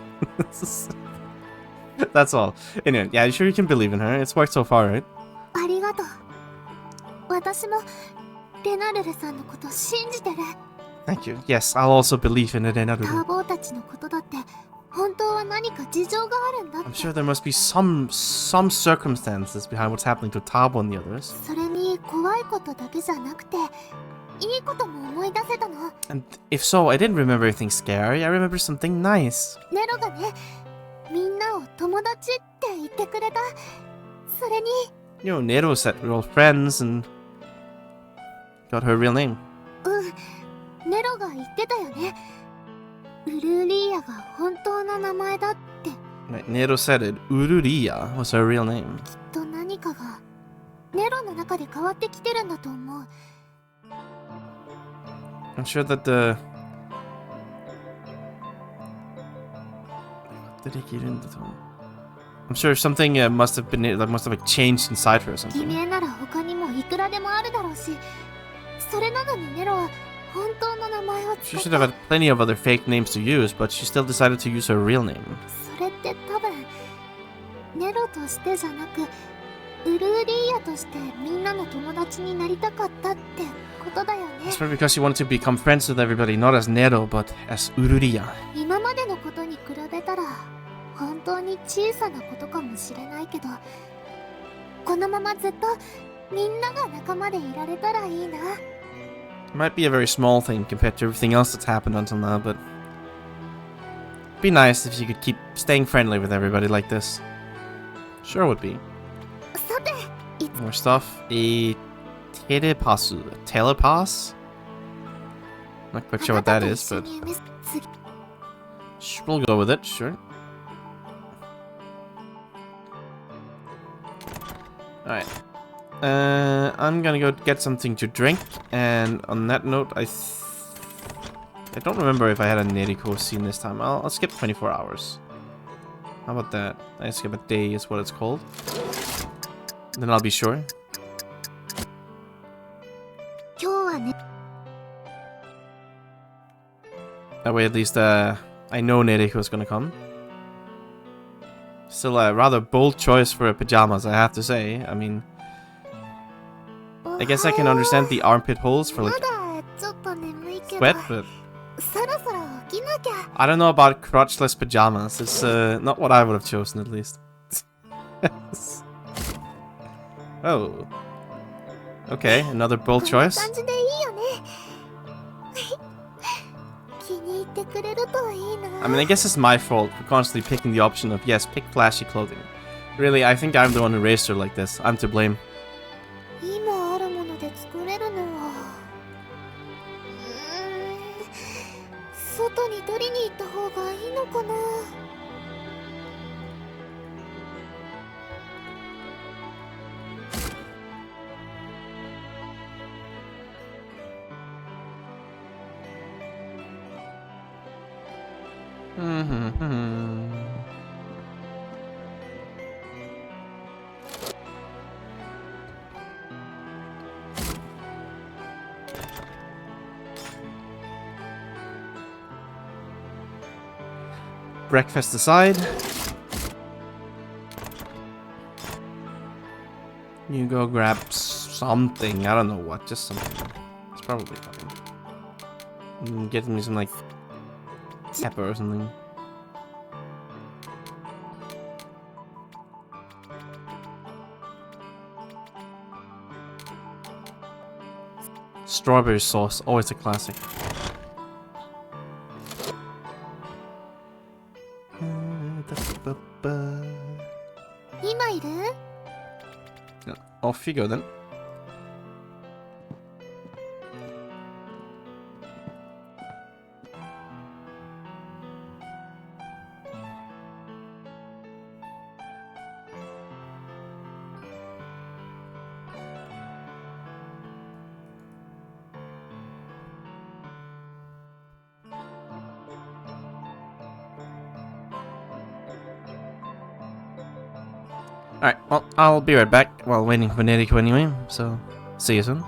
That's all. Anyway, yeah, sure you can believe in her. It's worked so far, right? Thank you. Yes, I'll also believe in Urunaruru. 本当は何か事情があるんだっ I'm て。 sure there must be some circumstances behind what's happening to Tabo and the others. それに怖いことだけじゃなくていいことも思い出せたの。 And if so, I didn't remember anything scary. I remember something nice. ネロがね、みんなを友達って言ってくれた。それに You know, Nero said we're all friends and got her real name. ネロが言ってたよね。ウルーリーヤが本当の名前だって。 Right, Nero said it. Ururia was her real name. きっと何かがネロの中で変わってきてるんだと思う。 I'm sure that the... What did he get into? I'm sure something must have like changed inside her or 偽 something. 名なら他にもいくらでもあるだろうし、それなのにネロは本当の名前を She 使 should った。 have had plenty of other fake names to use, but she still decided to use her real name. それって多分ネロとしてじゃなくウルーリーヤとしてみんなの友達になりたかったってことだよね。 That's probably because she wanted to become friends with everybody, not as Nero, but as Ururia. 今までのことに比べたら本当に小さなことかもしれないけど、このままずっとみんなが仲間でいられたらいいな。 It might be a very small thing compared to everything else that's happened until now, but it'd be nice if you could keep staying friendly with everybody like this. Sure would be. さて、いつ More stuff. A telepass. Telepass? Not quite sure what that is, but 次 we'll go with it, sure. Alright. I'm gonna go get something to drink, and on that note, I don't remember if I had a Neriko scene this time. I'll skip 24 hours. How about that? I skip a day is what it's called. Then I'll be sure. 今日はね、 That way at least I know Neriko is gonna come. Still a rather bold choice for pajamas, I have to say. I mean, I guess I can understand the armpit holes for ま like だちょっと眠いけど、 sweat, but そろそろ起きなきゃ。 I don't know about crotchless pajamas. It's not what I would have chosen, at least. Oh. Okay, another bold こんな choice. 感じでいいよね。気に入ってくれるといいな。 I mean, I guess it's my fault for constantly picking the option of, yes, pick flashy clothing. Really, I think I'm the one who raised her like this. I'm to blame. 今あるもので作れるのは、外に取りに行った方がいいのかな。Breakfast aside. You go grab something. I don't know what, just something. It's probably fine. Get me some, like, pepper or something. Strawberry sauce, always a classic. 今いる？ Off you go then. Alright, well, I'll be right back while waiting for Neriko anyway, so see you soon.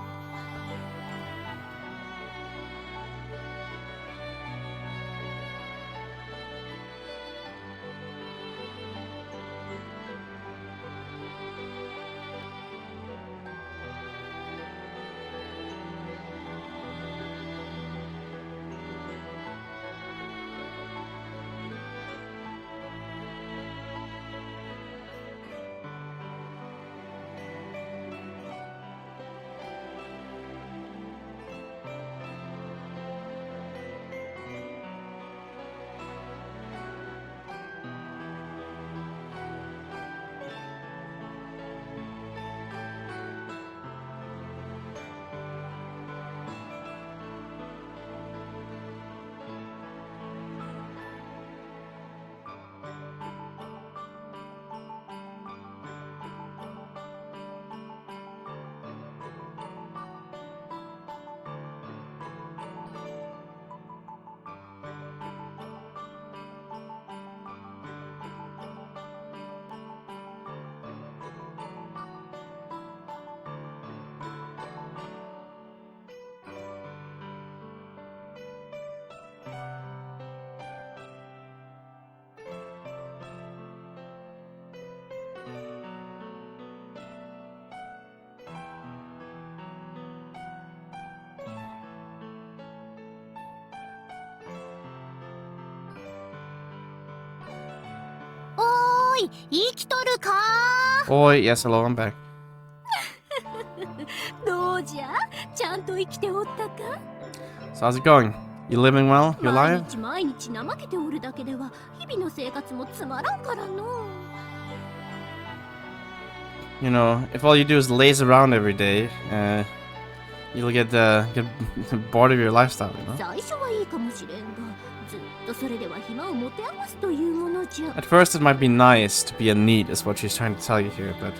い、生きとるか Oi, yes, hello, I'm back. どうじゃ、ちゃんと生きておったか。 So how's it going? You living well? You 毎 alive? 日毎日怠けておるだけでは日々の生活もつまらんからの。 You know, if all you do is laze around every day, you'll get bored of your lifestyle, you know? 最初はいいかもしれんが、ずっとそれでは暇を持て余すというものじゃ。 At first, it might be nice to be a need, is what she's trying to tell you here, but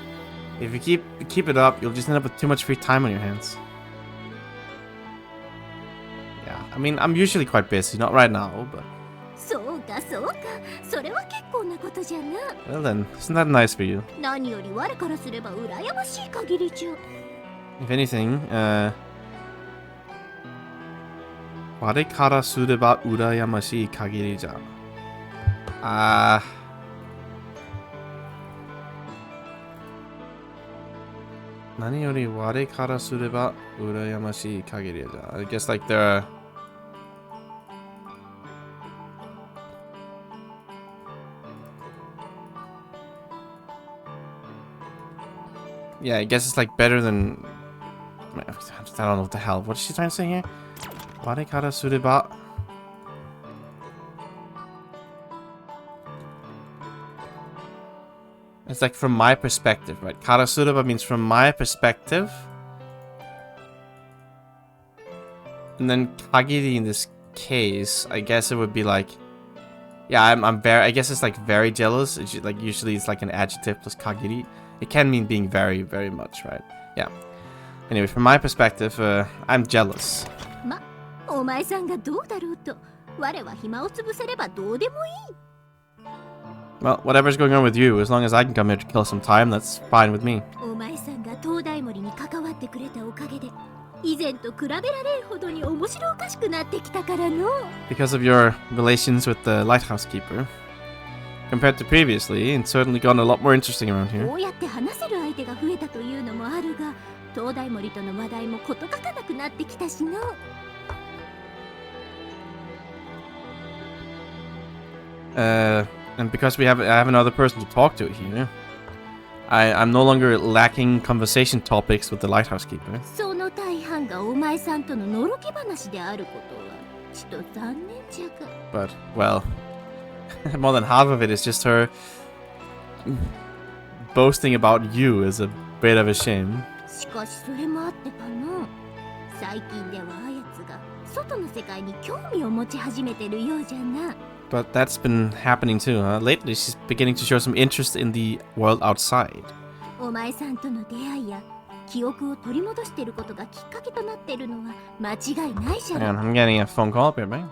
if you keep it up, you'll just end up with too much free time on your hands. Yeah, I mean, I'm usually quite busy, not right now, but そうかそうか、それは結構なことじゃな。 well then, isn't that nice for you? 何より我からすれば羨ましい限りじゃ。 If anything, 我からすれば羨ましい限りじゃ。何より我からすれば羨ましい限りじゃ。I guess like the yeah, I guess it's like better than I don't know what the hell. What is she trying to say here? 我からすれば It's like from my perspective, right? Karasuraba means from my perspective. And then kagiri in this case, I guess it would be like, yeah, I'm very, I guess it's like very jealous. It's like usually it's like an adjective plus kagiri. It can mean being very, very much, right? Yeah. Anyway, from my perspective, I'm jealous. ま、お前さんがどうだろうと、我は暇を潰せればどうでもいい。 Well, whatever's going on with you, as long as I can come here to kill some time, that's fine with me. お前さんが東大森に関わってくれたおかげで、以前と比べられんほどに面白おかしくなってきたからの。 Because of your relations with the lighthouse keeper. Compared to previously, it's certainly gotten a lot more interesting around here. こうやって話せる相手が増えたというのもあるが、東大森との話題も事欠かなくなってきたしの。 And because I have another person to talk to here, I'm no longer lacking conversation topics with the lighthouse keeper. その大半がお前さんとののろけ話であることはちと残念じゃが。 But, well, more than half of it is just her boasting about you is a bit of a shame. しかしそれもあってかの。最近ではあやつが外の世界に興味を持ち始めてるようじゃな。 But that's been happening too, huh? Lately, she's beginning to show some interest in the world outside. お前さんとの出会いや記憶を取り戻していることがきっかけとなっているのは間違いないじゃろ。 And I'm getting a phone call up here, man.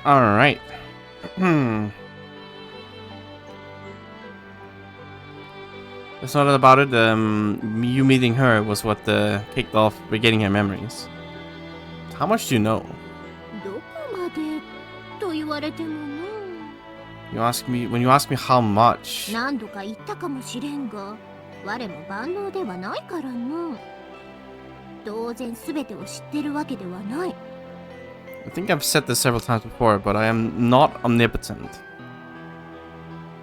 Alright. It's not about it. You meeting her was what kicked off regaining her memories. How much do you know? どこまでと言われてもの。 When you ask me how much, 何度か言ったかもしれんが、我も万能ではないからの。当然すべてを知ってるわけではない。 I think I've said this several times before, but I am not omnipotent.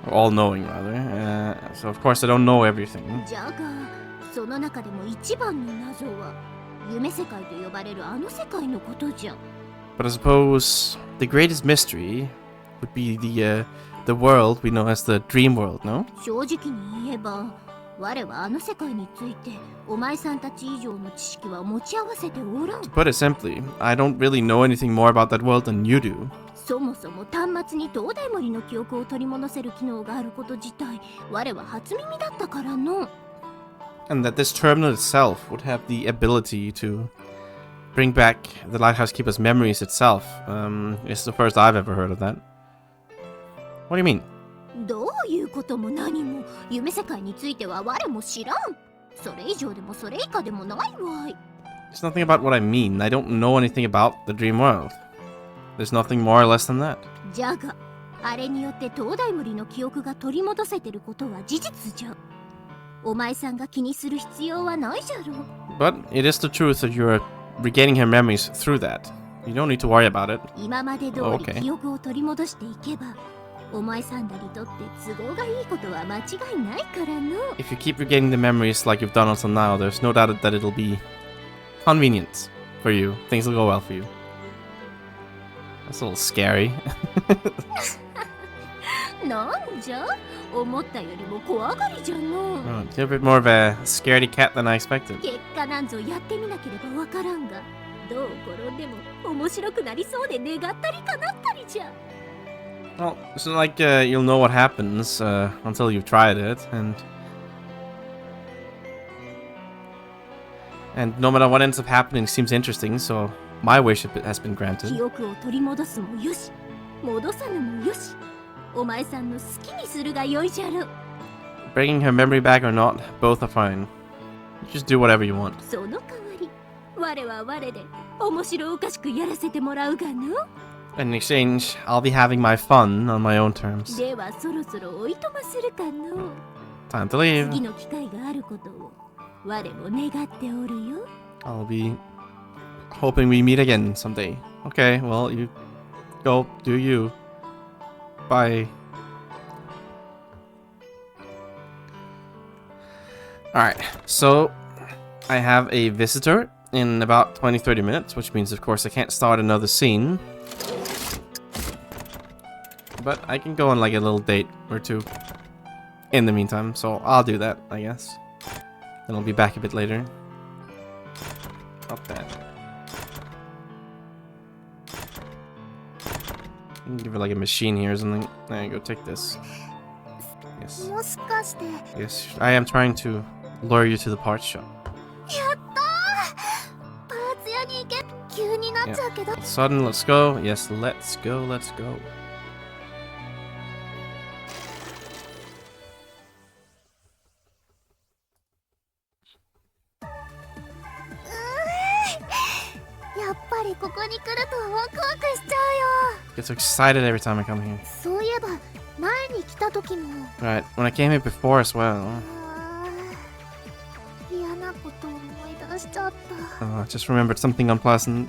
Or all-knowing, rather. So of course I don't know everything. じゃが、その中でも一番の謎は、夢世界と呼ばれるあの世界のことじゃ。 But I suppose the greatest mystery would be the world we know as the dream world, no? 正直に言えば、我はあの世界についてお前さんたち以上の知識は持ち合わせておらん。 To put it simply, I don't really know anything more about that world than you do. そもそも端末に東大森の記憶を取り戻せる機能があること自体我は初耳だったからの。 And that this terminal itself would have the ability to bring back the Lighthouse Keeper's memories itself. It's the first I've ever heard of that. What do you mean? どういうことも何も夢世界については我も知らん。それ以上でもそれ以下でもないわい。 There's nothing about what I mean. I don't know anything about the dream world. There's nothing more or less than that. じゃがあれによって東大森の記憶が取り戻せてることは事実じゃ。お前さんが気にする必要はないじゃろ。 But it is the truth that you're regaining her memories through that. You don't need to worry about it. 今まで通り Okay. 記憶を取り戻していけば、お前さんらにとって都合がいいことは間違いないからの。 If you keep regaining the memories like you've done until now, there's no doubt that it'll be convenient for you. Things will go well for you. That's a little scary. なんじゃ思ったよりも怖がりじゃの。 You're a bit more of a scaredy cat than I expected. 結果なんぞやってみなければわからんが、どう転んでも面白くなりそうで願ったり叶ったりじゃ。 Well, it's not like you'll know what happens until you've tried it, and no matter what ends up happening seems interesting, so my wish has been 記 granted. 憶を取り戻すもよし、戻さぬもよし、お前さんの好きにするがよいじゃろ。 Bringing her memory back or not, both are fine. You just do whatever you want. その代わり、我は我で面白おかしくやらせてもらうがの。 In exchange, I'll be having my fun on my own terms. ではそろそろおいとまするかの。 Time to leave. 次の機会があることを我も願っておるよ。 I'll be hoping we meet again someday. Okay, well, you go do you. Bye. Alright, so I have a visitor in about 20-30 minutes, which means, of course, I can't start another scene. But I can go on like a little date or two in the meantime, so I'll do that, I guess. Then I'll be back a bit later. Not bad. You can give her like a machine here or something. There you go, take this. Yes. もしかして Yes, I am trying to lure you to the parts shop. やったー。パーツ屋に行け。急になっちゃうけど、 Sudden, let's go. Yes, let's go, let's go. Mm. やっぱりここに来るとワクワクしちゃうよ。 Get so excited every time I come here. そういえば前に来た時も Right, when I came here before as well. 嫌なことを思い出しちゃった。 Just remembered something unpleasant.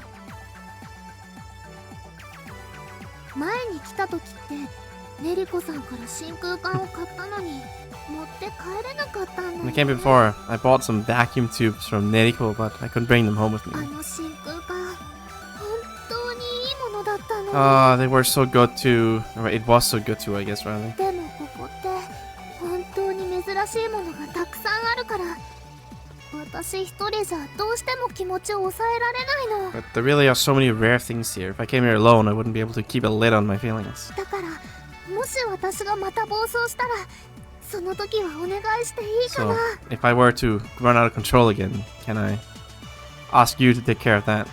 前に来た時ってネリコさんから真空管を買ったのに持って帰れなかったんだよ When I ね。 came before, I bought some vacuum tubes from Neriko, but I couldn't bring them home with あ me. の真空管本当にいいものだったの。 They were so good to... Or it was so good to, I guess, rather. でもここって本当に珍しいものがたくさんあるから私一人じゃどうしても気持ちを抑えられないの。 But there really are so many rare things here. If I came here alone, I wouldn't be able to keep a lid on my feelings. だからもし私がまた暴走したらその時はお願いしていいか So, な。 if I were to run out of control again, can I ask you to take care of that?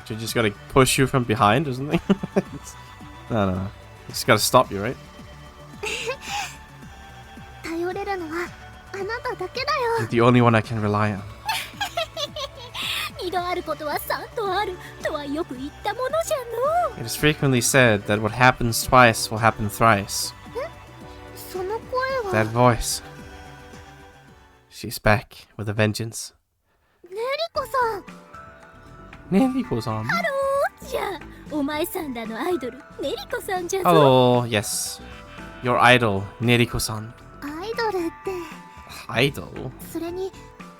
You just gotta push you from behind or something? No. You just gotta stop you, right? 頼れるのはあなただけだ You're よ。 the only one I can rely on. 二度あることは三度あるとはよく言ったものじゃの。 It is frequently said that what happens twice will happen thrice. その声 That は voice. She's back with a vengeance. ネリコさん。 Neriko-san. じゃあお前さんらのアイドルネリコさんじゃぞ。 Hello, yes. Your idol, Neriko-san. アイドルって Idol? それに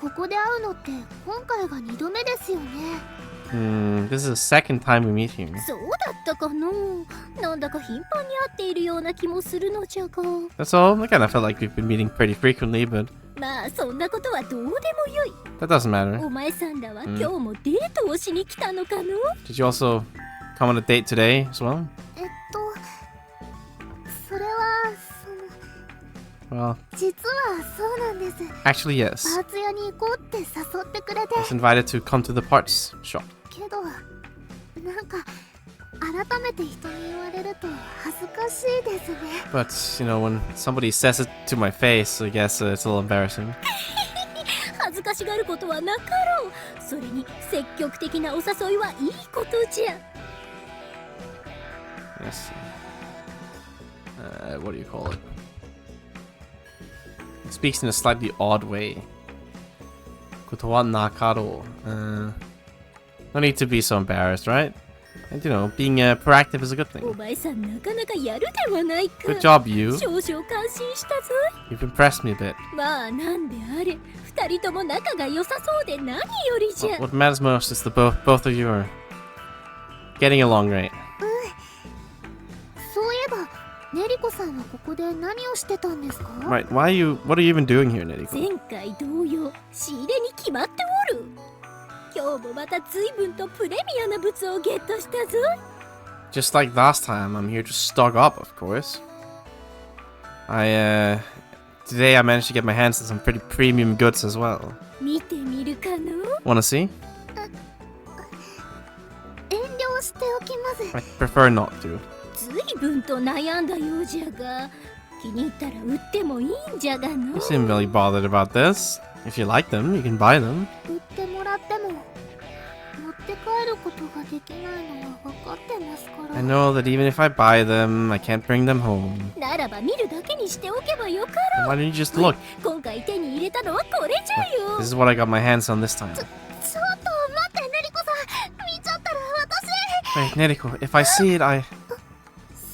ここで会うのって今回が2度目ですよね。This is the second time we meet him. そうだったかな。なんだか頻繁に会っているような気もするのじゃが。 That's all. I kind of felt like we've been meeting pretty frequently, but まあそんなことはどうでもよい。 that doesn't matter. お前さんらは今日もデートをしに来たのかの？ Did you also come on a date today as well? それはWell, 実はそうなんです。 actually, yes. パーツ屋に行こうって誘ってくれて I was invited to come to the parts shop. けどなんか改めて人に言われると恥ずかしいですね。 But, you know, when somebody says it to my face, I guess it's a little embarrassing. 恥ずかしがることはなかろう。それに積極的なお誘いはいいことじゃ。 Yes. What do you call it? It speaks in a slightly odd way. Kotowa nakaro. No need to be so embarrassed, right? And you know, being proactive is a good お thing. 前さんなかなかやるではないか。 Good job, you. 少々感心したぞ。 You've impressed me a bit. まあなんであれ、二人とも仲が良さそうで何よりじゃ。 What matters most is that both of you are getting along right. そういえばネリコさんはここで何をしてたんですか？ Right, what are you even doing here, Neriko? 前回同様、仕入れに決まっておる。今日もまた随分とプレミアな物をゲットしたぞ。 Just like last time, I'm here to stock up, of course. Today I managed to get my hands on some pretty premium goods as well. 見てみるかの？ Wanna see? 遠慮しておきます。 I prefer not to. 随分と悩んだようじゃが、気に入ったら売ってもいいんじゃがの。 You seem really bothered about this. If you like them, you can buy them. 売ってもらっても持って帰ることができないのは分かってますから。 I know that even if I buy them, I can't bring them home. ならば見るだけにしておけばよかろ Why don't you just look? う。今回手に入れたのはこれじゃよ。 This is what I got my hands on this time. ちょっと待ってネリコさん、見ちゃったら私。 Wait, Neriko, if I see it,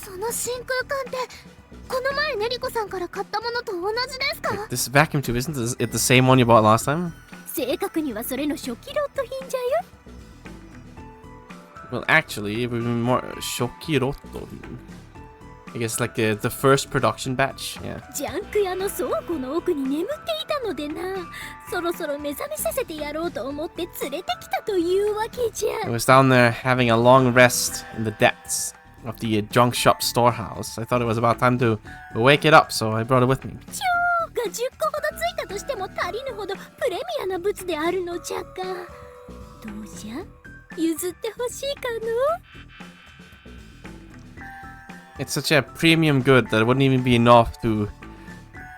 その真空管ってこの前ネリコさんから買ったものと同じですか？ This vacuum tube, isn't it the same one you bought last time? 正確にはそれの初期ロット品じゃよ。 Well, actually, it would be more shokiroto. I guess like the first production batch. Yeah. ジャンク屋の倉庫の奥に眠っていたのでな。そろそろ目覚めさせてやろうと思って連れてきたというわけじ I ゃ。 was down there having a long rest in the depths of the junk shop storehouse. I thought it was about time to wake it up, so I brought it with me. 超が10個ほどついたとしても足りぬほどプレミアな物であるのじゃが。どうじゃ？譲ってほしいかの？ It's such a premium good that it wouldn't even be enough to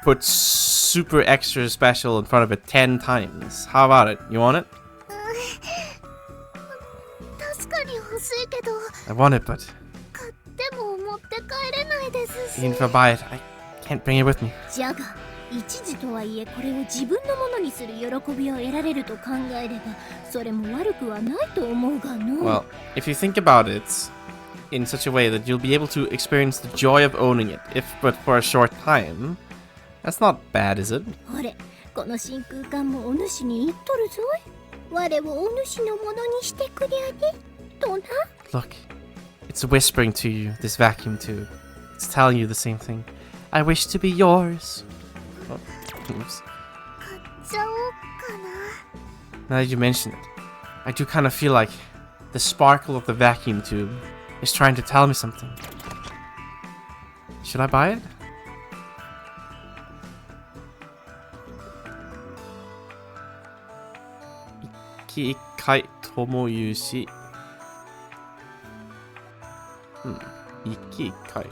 put super extra special in front of it 10 times. How about it? You want it? 確かに欲しいけど I want it, but 買っても持って帰れないですし。 even if I buy it, I can't bring it with me. じゃが一時とはいえこれを自分のものにする喜びを得られると考えればそれも悪くはないと思うがの。 Well, if you think about it in such a way that you'll be able to experience the joy of owning it, if but for a short time, that's not bad, is it? ほれ、この真空管もお主に言っとるぞい。我をお主のものにしてくりゃね、とな。 Look, it's whispering to you, this vacuum tube. It's telling you the same thing. I wish to be yours. Oh, oops. 買っちゃおうかな。 Now that you mention it, I do kind of feel like the sparkle of the vacuum tube is trying to tell me something. Should I buy it? Ikikai tomoyushi. Ikikai.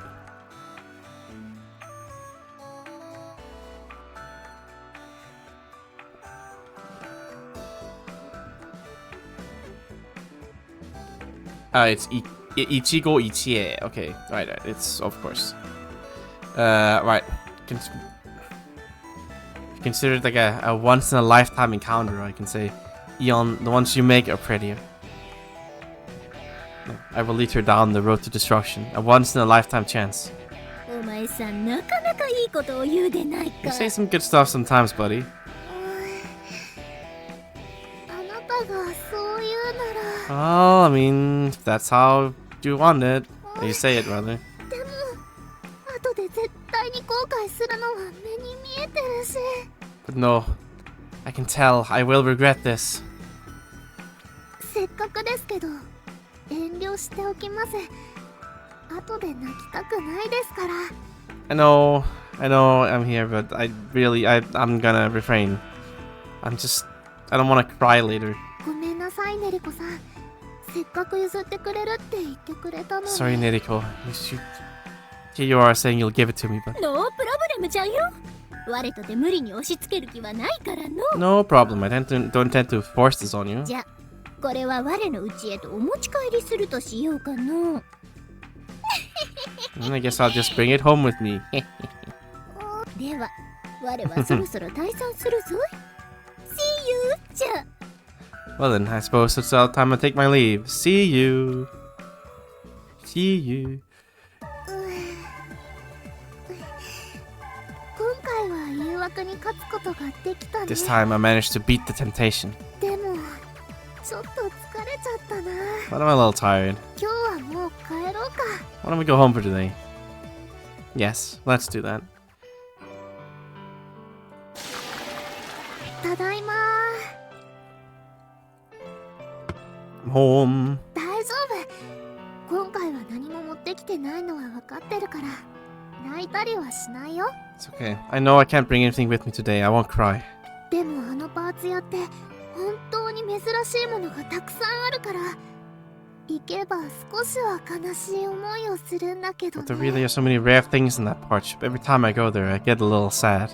It's Ichigo Ichie. Okay, right, it's of course. Right. Consider it like a once in a lifetime encounter. I can say, Eon, the ones you make are prettier. I will lead her down the road to destruction. A once in a lifetime chance. お前さんなかなかいいことを言うでないか。 You say some good stuff sometimes, buddy. あなたがそう言うなら。Well, I mean, if that's how you want it. You say it, rather. でも後で絶対に後悔するのは目に見えてるし。 But no, I can tell. I will regret this. せっかくですけど遠慮しておきます。後で泣きたくないですから。 I know I'm here, but I'm gonna refrain. I don't want to cry later. ごめんなさいねりこさん。せっかく譲ってくれるって言ってくれたのに。 Sorry, Neriko. Here you are saying you'll give it to me, but ノープロブレムじゃよ。我とて無理に押し付ける気はないからの。 no problem. I don't intend to force this on you. じゃ、これは我の家へとお持ち帰りするとしようかの。 And I guess I'll just bring it home with me. では、我はそろそろ退散するぞい。See you じゃ。 Well then, I suppose it's all time to take my leave. See you. See you. 今回は誘惑に勝つことができたね。 This time I managed to beat the temptation. でもちょっと疲れちゃったな。 But I'm a little tired. 今日はもう帰ろうか。 Why don't we go home for today? Yes, let's do that. ただいま。 I'm home. 大丈夫。今回は何も持ってきてないのは分かってるから泣いたりはしないよ。 It's okay. I know I can't bring anything with me today. I won't cry. でもあのパーツ屋って本当に珍しいものがたくさんあるから行けば少しは悲しい思いをするんだけど But there ね。 really are so many rare things in that part. Every time I go there, I get a little sad.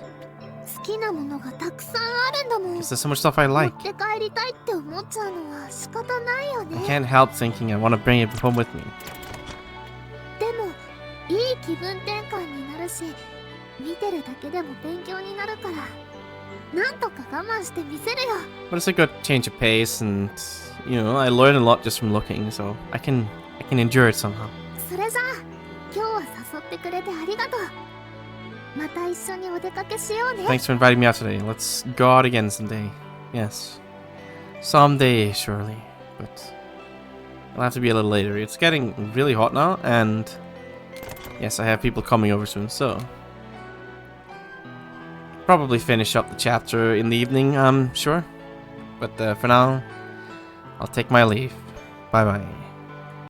好きなものがたくさんあるんだもん。 Because there's so much stuff I like. 持って帰りたいって思っちゃうのは仕方ないよ I ね。 can't help thinking I want to bring it home with me. でもいい気分転換になるし見てるだけでも勉強になるからなんとか我慢してみせるよ。 But it's a good change of pace, and I learn a lot just from looking, so I can endure it somehow. それじゃあ今日は誘ってくれてありがとう。また一緒にお出かけしようね。 Thanks for inviting me out today. Let's go out again someday. Yes. Someday, surely. But it'll have to be a little later. It's getting really hot now, and yes, I have people coming over soon, so probably finish up the chapter in the evening, I'm sure. But for now, I'll take my leave. Bye bye.